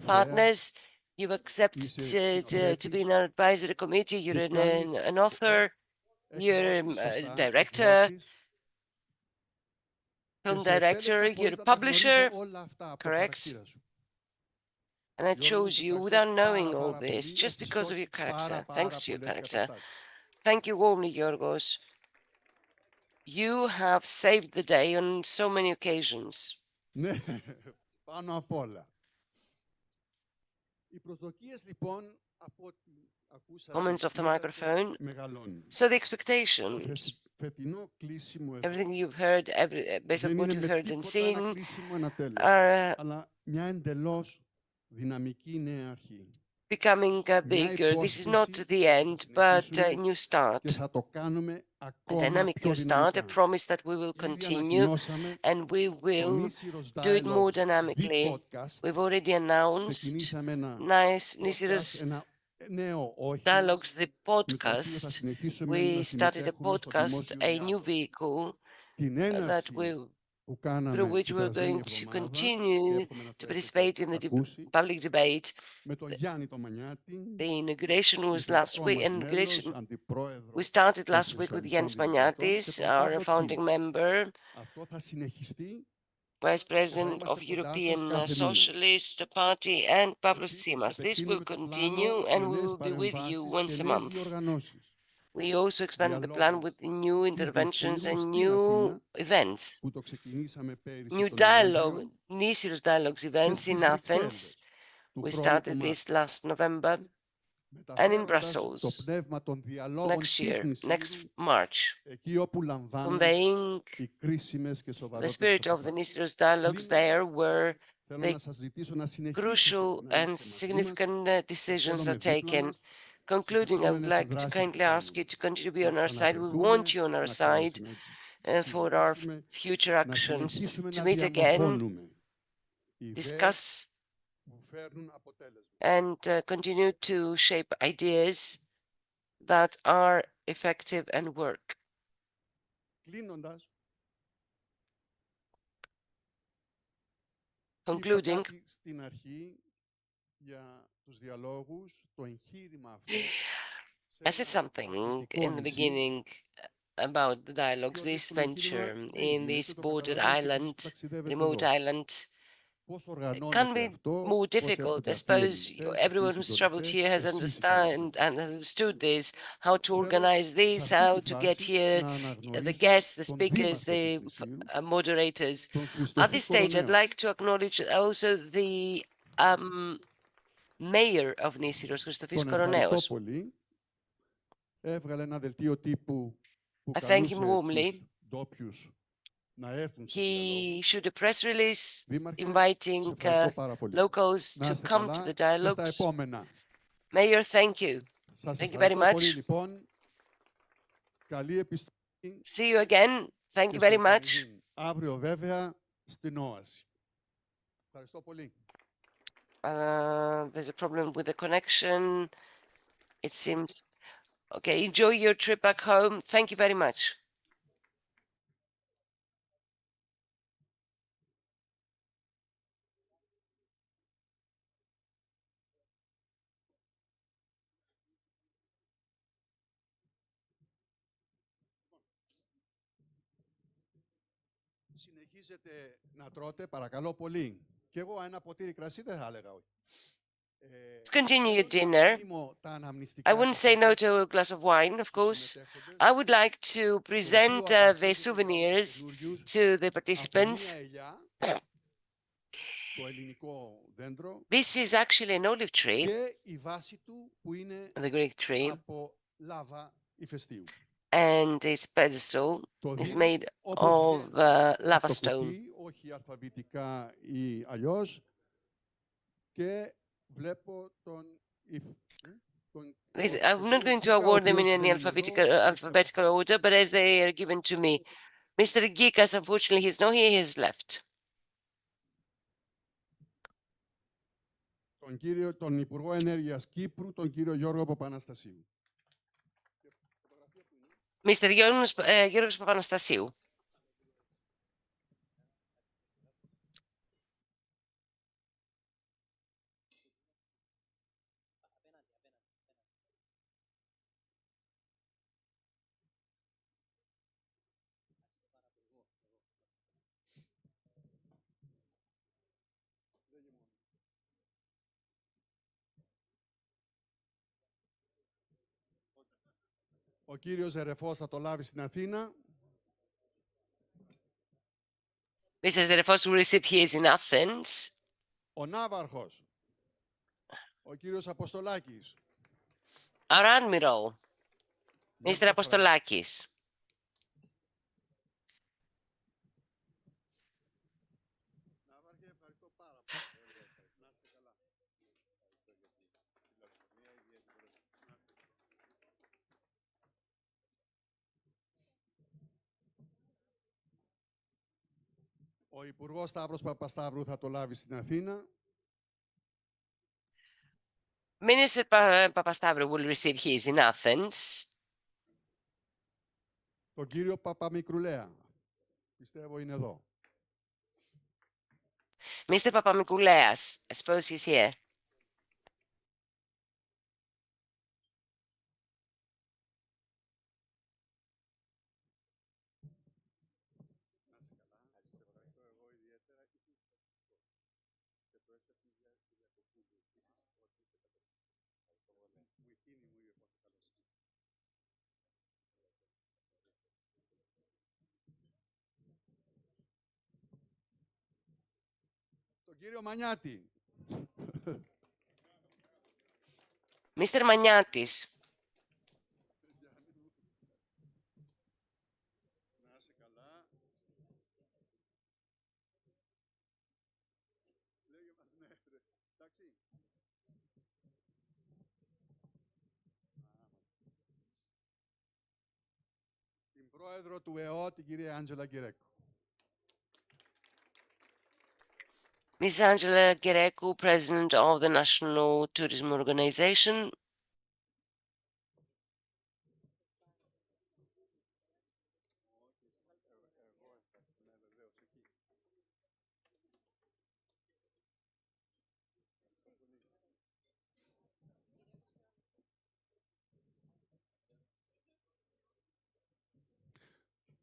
partners. You've accepted to be in our advisory committee. You're an author. You're a director, film director. You're a publisher, correct? And I chose you without knowing all this, just because of your character. Thanks to your character. Thank you warmly, Giorgos. You have saved the day on so many occasions. Πάνω απ' όλα. Οι προσδοκίες λοιπόν από ό,τι ακούσατε Comments off the microphone. μεγαλώνουν. So the expectations, Φετινό κλείσιμο everything you've heard, based on what you've heard and seen, κλείσιμο ένα τέλος, are αλλά μια εντελώς δυναμική νέα αρχή. becoming bigger. This is not the end, but a new start. Και θα το κάνουμε A ακόμα dynamic πιο new start, a δυναμικά. promise that we will continue, and we will do it more dynamically. We've already announced Nisyros Dialogues, the podcast. We started a podcast, a new vehicle that through which we're going to continue to participate in the public debate. The inauguration was last week. We started last week with Yannis Maniatis, our founding member, Vice President of European Socialist Party, and Pavlos Tsimas. This will continue, and we will be with you once a month. We also expanded the plan with new interventions and new events. New dialogue, Nisyros Dialogues events in Athens. We started this last November, and in Brussels next year, next March, conveying the spirit of the Nisyros Dialogues there where the crucial and significant decisions are taken. Concluding, I would like to kindly ask you to continue to be on our side. We want you on our side for our future actions, to meet again, discuss, and continue to shape ideas that are effective and work. Concluding, I said something in the beginning about the dialogues, this venture in this border island, remote island. It can be more difficult. I suppose everyone who's traveled here has understood this, how to organize this, how to get here, the guests, the speakers, the moderators. At this stage, I'd like to acknowledge also the mayor of Nisyros, Christofis Τον ευχαριστώ Koroneos. πολύ. Έβγαλε ένα δελτίο τύπου που I thank him καλούσε warmly. τους ντόπιους να έρθουν στο He διάλογο. issued a press release Δήμαρχε, inviting σε ευχαριστώ πάρα πολύ. locals Να to είστε come to the καλά και στα dialogues. επόμενα. Mayor, thank you. Σας Thank you very ευχαριστώ πολύ, much. λοιπόν. Καλή επιστολή. See you again. Thank you very much. Αύριο, βέβαια, στην Όαση. Ευχαριστώ πολύ. There's a problem with the connection. It seems. Okay, enjoy your trip back home. Thank you very much. Συνεχίζετε να τρώτε, παρακαλώ πολύ. Και εγώ ένα ποτήρι κρασί δεν θα έλεγα όχι. Let's continue your dinner. I wouldn't say no to a glass of wine, of course. I would like to present the souvenirs to the participants. This is actually an olive tree, the Greek tree, and its pedestal is made of lava stone. I'm not going to award them in any alphabetical order, but as they are given to me. Mr. Gikas, unfortunately, he's not here, he's left. Τον Υπουργό Ενέργειας Κύπρου, τον κύριο Γιώργο Παπαναστασίου. Mr. Γιώργος Παπαναστασίου. Ο κύριος Ζερεφός θα το λάβει στην Αθήνα. Mr. Zerefos will receive his in Athens. Ο Ναύαρχος, ο κύριος Αποστολάκης. Our Admiral, Mr. Apostolakis. Ναύαρχε, ευχαριστώ πάρα πολύ. Να είστε καλά. Ο Υπουργός Σταύρος Παπασταύρου θα το λάβει στην Αθήνα. Minister Papastavro will receive his in Athens. Τον κύριο Παπαμικρουλέα. Πιστεύω είναι εδώ. Mr. Papamikouleas, I suppose he's here. Τον κύριο Μανιάτη. Mr. Maniatis. Να είσαι καλά. Λέγε μας ναι, εντάξει. Την πρόεδρο του ΕΟ, την κυρία Άντζελα Γκυρέκο. Ms. Angela Gerekou, President of the National Tourism Organization.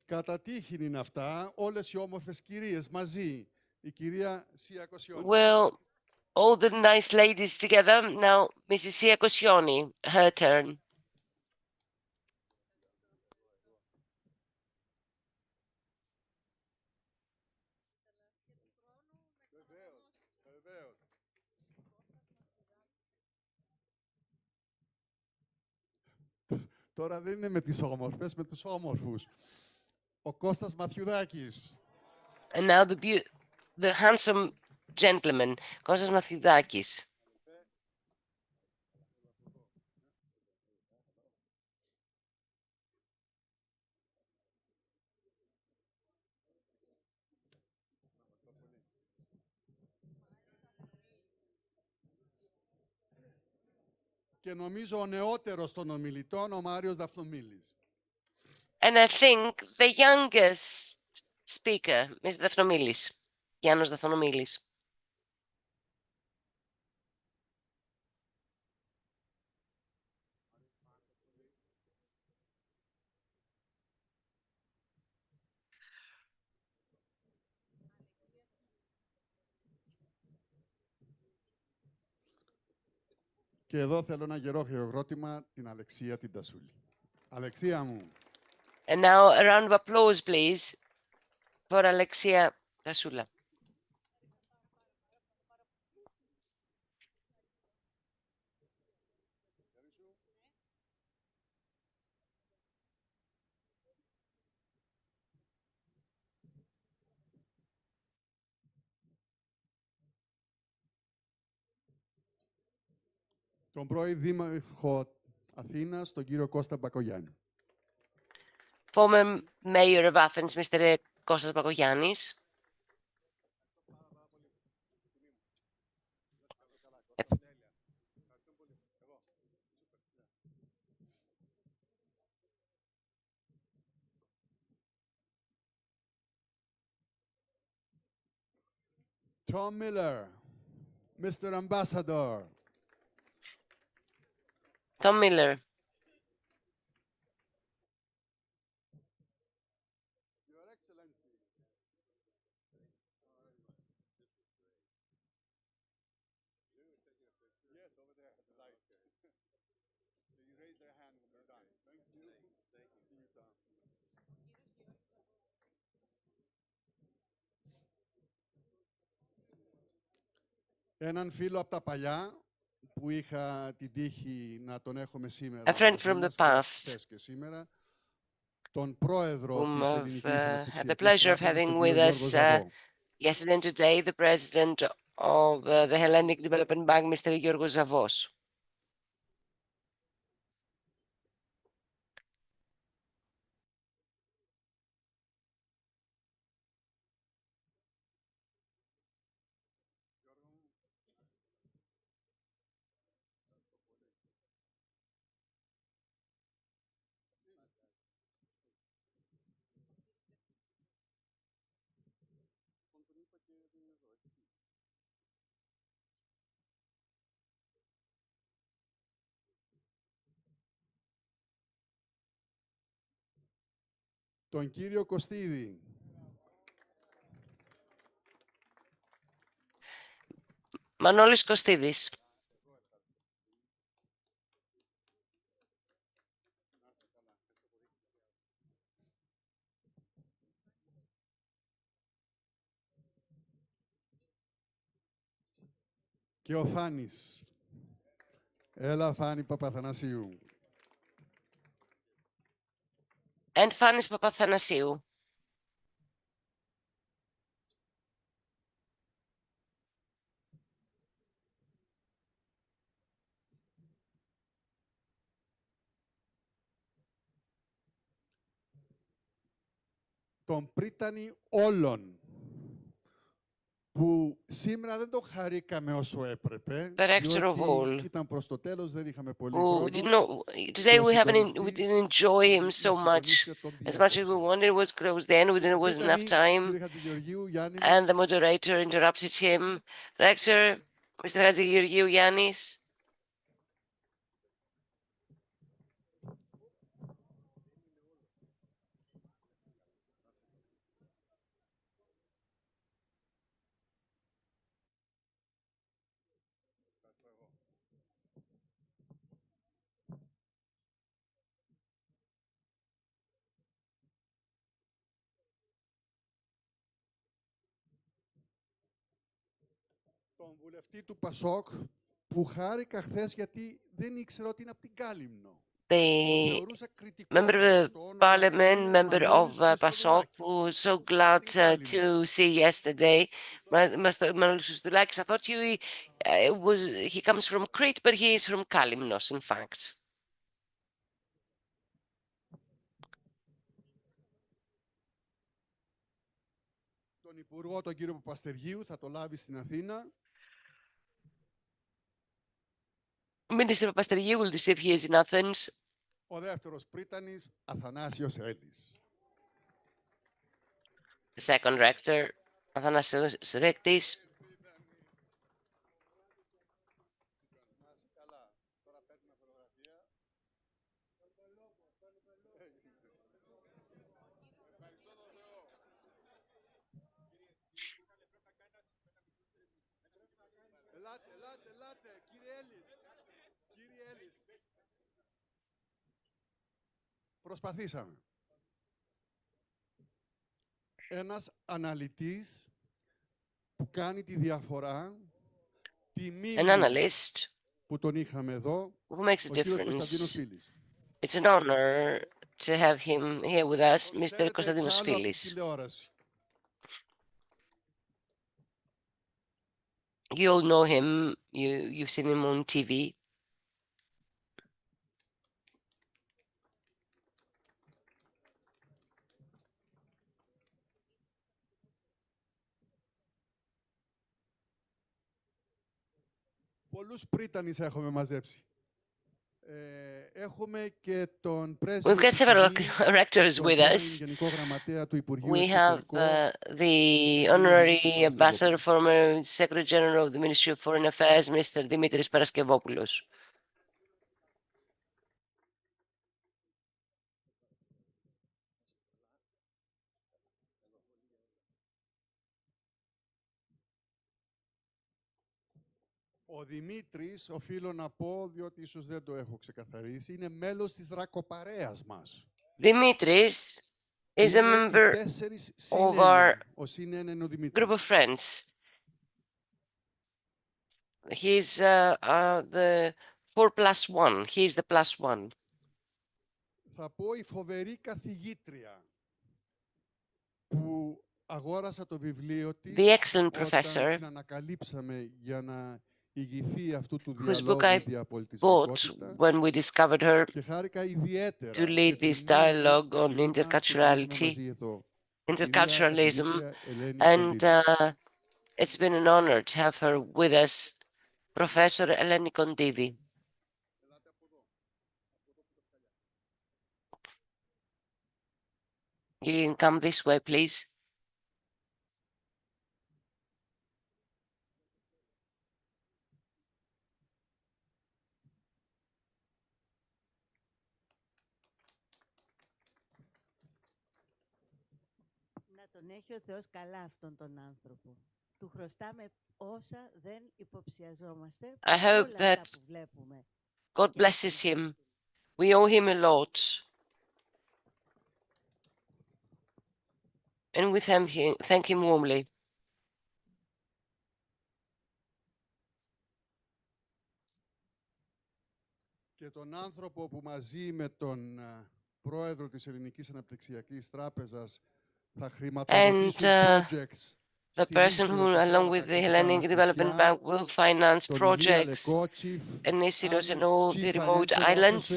Κατά τύχην είναι αυτά, όλες οι όμορφες κυρίες μαζί. Η κυρία Σία Κοσιόνη. Well, all the nice ladies together. Now, Mrs. Sia Kosioni, her turn. Τώρα δεν είναι με τις όμορφες, με τους όμορφους. Ο Κώστας Μαθιουδάκης. And now the handsome gentleman, Kostas Mathiudakis. Και νομίζω ο νεότερος των ομιλητών, ο Μάριος Δαφνομίλης. And I think the youngest speaker, Mr. Dafnomilis, Giannos Dafnomilis. Και εδώ θέλω ένα γερό χειροκρότημα την Αλεξία την Τασούλη. Αλεξία μου. And now a round of applause, please, for Alexia Tasoula. Τον πρώην Δήμαρχο Αθήνας, τον κύριο Κώστα Μπακογιάννη. Former Mayor of Athens, Mr. Kostas Bakogiannis. Tom Miller, Mr. Ambassador. Tom Miller. Your Excellency. Yes, over there at the light. So you raise their hand when you're done. Thank you. Thank you. See you, Tom. Έναν φίλο από τα παλιά που είχα την τύχη να τον έχουμε σήμερα. A friend from the past. Και σήμερα, τον πρόεδρο Whom της I've Ελληνικής had the Αναπτυξιακής pleasure of Τράπεζας, having τον with κύριο us Γιώργο Ζαβό. yesterday and today, the president of the Hellenic Development Bank, Mr. Giorgos Zavos. Τον κύριο Κωστίδη. Manolis Kostidis. Και ο Φάνης. Έλα, Φάνη Παπαθανασίου. And Fanis Papathanasiou. Τον πρίτανη όλων, που σήμερα δεν το χαρήκαμε όσο έπρεπε, Director of all. διότι ήταν προς το τέλος, δεν είχαμε πολύ Who did χρόνο. not, today we didn't enjoy him so much as much as we wanted. It was close then, there wasn't enough time, and the moderator interrupted him. Director, Mr. Hadjigeorgiou Yannis. Τον βουλευτή του Πασόκ, που χάρηκα χθες γιατί δεν ήξερα ότι είναι από την Κάλυμνο. the θεωρούσα κριτικό member of the στο όνομα parliament, του member of Μανώλης PASOK, Χριστοδουλάκης. who was so glad to see yesterday. Manolis Christodoulakis, I thought he comes from Crete, but he is from Kalimnos, in fact. Τον Υπουργό, τον κύριο Παπαστεργίου, θα το λάβει στην Αθήνα. Minister Papastergiou will receive here in Athens. Ο δεύτερος πρίτανης, Αθανάσιος Έλλης. The second rector, Athanasios Rektis. Ελάτε, κύριε Έλλης. Κύριε Έλλης. Προσπαθήσαμε. Ένας αναλυτής που κάνει τη διαφορά, τιμή An analyst που τον είχαμε εδώ, who makes a ο κύριος Κωνσταντίνος difference. Φίλης. It's an honor to have him here with us, Mr. Ξέρετε Konstantinos εξάλλου από τη Filis. τηλεόραση. You all know him. You've seen him on TV. Πολλούς πρίτανης έχουμε μαζέψει. Έχουμε και τον We've πρέσβη got several Τιμή, rectors τον with πρώην us. Γενικό Γραμματέα του Υπουργείου We have Εξωτερικών, the honorary ambassador, former Secretary General of the Ministry of Foreign Affairs, Mr. Dimitris Paraskevopoulos. Ο Δημήτρης, οφείλω να πω, διότι ίσως δεν το έχω ξεκαθαρίσει, είναι μέλος της δρακοπαρέας μας. Dimitris is a Είναι οι member 4 of our Ο συν ένα είναι ο group Δημήτρης. of friends. He's the 4+1. He's the +1. Θα πω η φοβερή καθηγήτρια που αγόρασα το βιβλίο της The excellent όταν professor την ανακαλύψαμε για να ηγηθεί αυτού του whose book διαλόγου I bought διαπολιτισμικότητα when we discovered her και χάρηκα ιδιαίτερα to lead και this την είδα dialogue on επειδή μάλιστα την έχουμε interculturality, μαζί εδώ. Κυρία interculturalism, καθηγήτρια Ελένη and Κοντίδη. it's been an honor to have her with us, Professor Eleni Kondidi. You can come this way, please. Να τον έχει ο Θεός καλά αυτόν τον άνθρωπο. Του χρωστάμε όσα δεν υποψιαζόμαστε. I hope Όλα that αυτά που βλέπουμε. God blesses him. We owe him a lot. And we thank him warmly. Και τον άνθρωπο που μαζί με τον πρόεδρο της Ελληνικής Αναπτυξιακής Τράπεζας θα χρηματοδοτήσουν projects the person who, along with the Hellenic Development Bank, will finance projects in Nisyros and all the remote islands.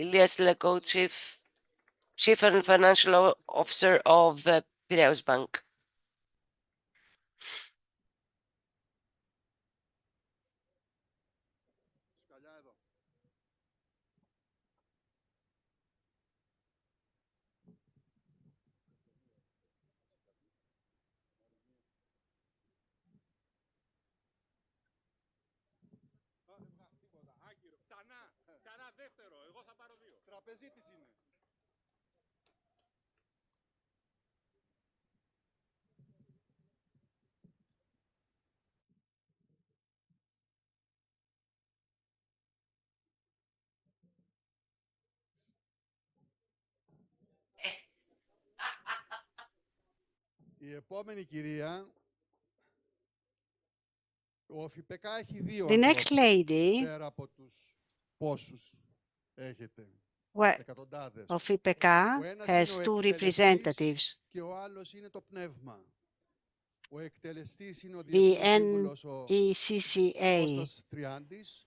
Ilias Legochiv, Chief Financial Officer of the Piraeus Bank. Ξανά δεύτερο, εγώ θα πάρω 2. Τραπεζίτης είναι. Η επόμενη κυρία, ο ΦΠΚ έχει 2 The next ανθρώπους, lady πέρα από τους πόσους έχετε Well, εκατοντάδες. of IPK Ο ένας has είναι ο two εκτελεστής representatives. και ο άλλος είναι το πνεύμα. Ο εκτελεστής είναι ο The Διεθνής Σύμβουλος, ο NECCA, Κώστας Τριάντης,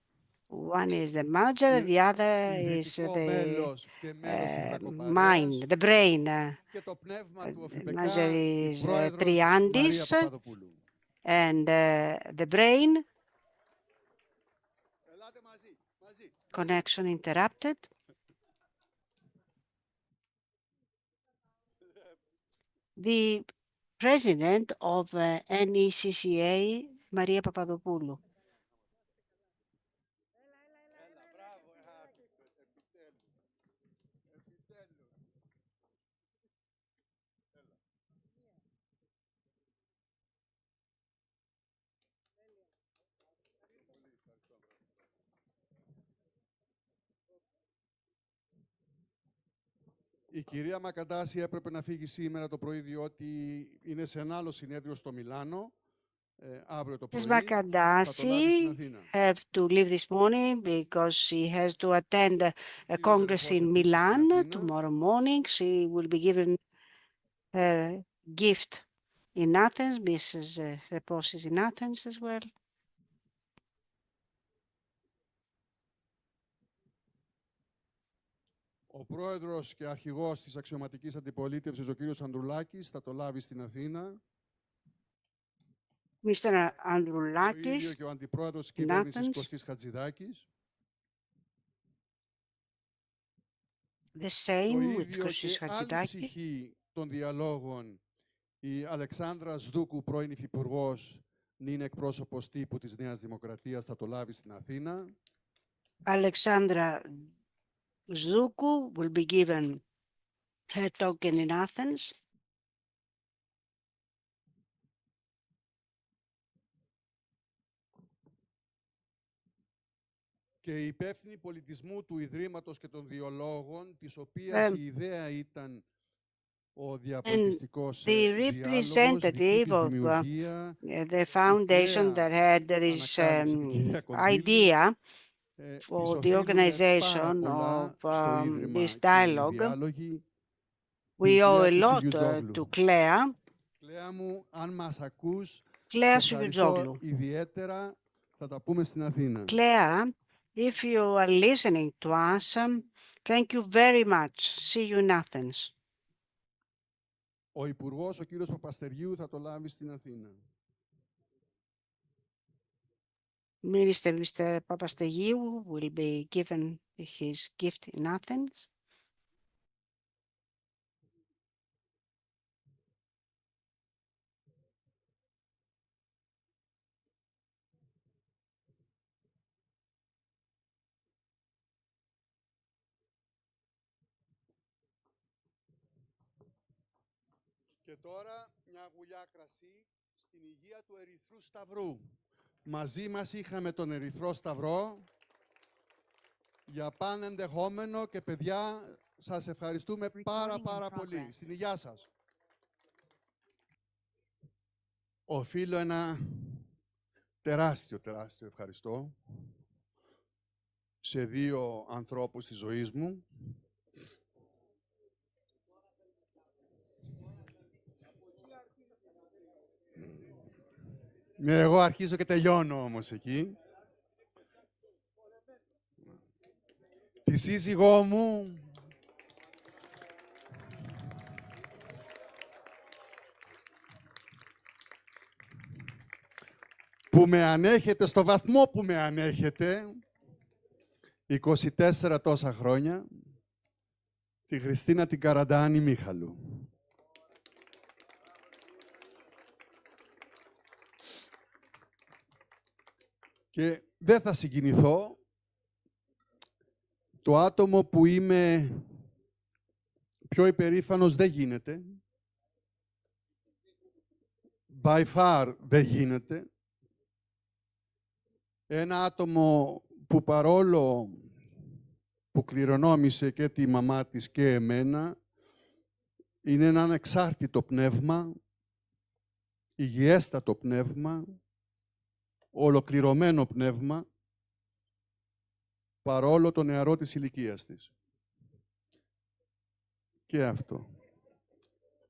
one is the manager, the other is ιδρυτικό the μέλος και μέλος της mind, Δρακοπαρέας, the brain. και το πνεύμα του The ΟΦΙΠΕΚΑ, manager η is πρόεδρος Μαρία Triandis, Παπαδοπούλου. and the brain, Ελάτε μαζί, μαζί. connection interrupted. The president of NECCA, Maria Papadopoulou. Η κυρία Μακαντάση έπρεπε να φύγει σήμερα το πρωί, διότι είναι σε ένα άλλο συνέδριο στο Μιλάνο. Αύριο το πρωί Mrs. θα το λάβει στην Makadasi Αθήνα. have to leave this morning because she has to attend a Κύριος congress Ρεπός in επίσης στην Milan Αθήνα. tomorrow morning. She will be given her gift in Athens. Mrs. Repos is in Athens as well. Ο πρόεδρος και αρχηγός της αξιωματικής αντιπολίτευσης, ο κύριος Ανδρουλάκης, θα το λάβει στην Αθήνα. Mr. Το ίδιο Androulakis και ο αντιπρόεδρος της in κυβέρνησης, Athens. Κωστής Χατζηδάκης. The Το same with ίδιο Kostis και άλλη Hatzidaki. ψυχή των διαλόγων, η Αλεξάνδρα Σδούκου, πρώην υφυπουργός, νυν εκπρόσωπος τύπου της Νέας Δημοκρατίας, θα το λάβει στην Αθήνα. Alexandra Zdoukou will be given her token in Athens. Και η υπεύθυνη πολιτισμού του Ιδρύματος και των Διολόγων, της οποίας η ιδέα ήταν ο διαπολιτιστικός The διάλογος, δική representative της of δημιουργία, the foundation that had this ανακάλυψε την κυρία Κοντήλη. idea Της for the οφείλουμε πάρα organization πολλά of στο Ίδρυμα this και οι dialogue. διάλογοι. We owe a Την lot Σιλιουτζόγλου. to Claire. Κλαία μου, αν μας ακούς, Claire σε ευχαριστώ Silidzoglu. ιδιαίτερα. Θα τα πούμε στην Αθήνα. Claire, if you are listening to us, thank you very much. See you in Athens. Ο Υπουργός, ο κύριος Παπαστεριού, θα το λάβει στην Αθήνα. Mr. Papastegiou will be given his gift in Athens. Και τώρα μια γουλιά κρασί στην υγεία του Ερυθρού Σταυρού. Μαζί μας είχαμε τον Ερυθρό Σταυρό για πανενδεχόμενο και παιδιά, σας ευχαριστούμε πάρα πολύ. Στην υγεία σας. Οφείλω ένα τεράστιο ευχαριστώ σε δύο ανθρώπους της ζωής μου. Ναι, εγώ αρχίζω και τελειώνω όμως εκεί. Τη σύζυγό μου, που με ανέχεται στο βαθμό που με ανέχεται, 24 τόσα χρόνια, τη Χριστίνα την Καραντάνη Μίχαλου. Και δεν θα συγκινηθώ, το άτομο που είμαι πιο υπερήφανος δεν γίνεται. By far δεν γίνεται. Ένα άτομο που παρόλο που κληρονόμησε και τη μαμά της και εμένα, είναι ένα ανεξάρτητο πνεύμα, υγιέστατο πνεύμα, ολοκληρωμένο πνεύμα, παρόλο το νεαρό της ηλικίας της. Και αυτό.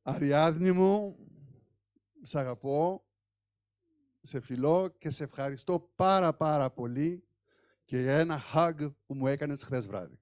Αριάδνη μου, σ' αγαπώ, σε φιλώ και σε ευχαριστώ πάρα πολύ και για ένα hug που μου έκανες χθες βράδυ.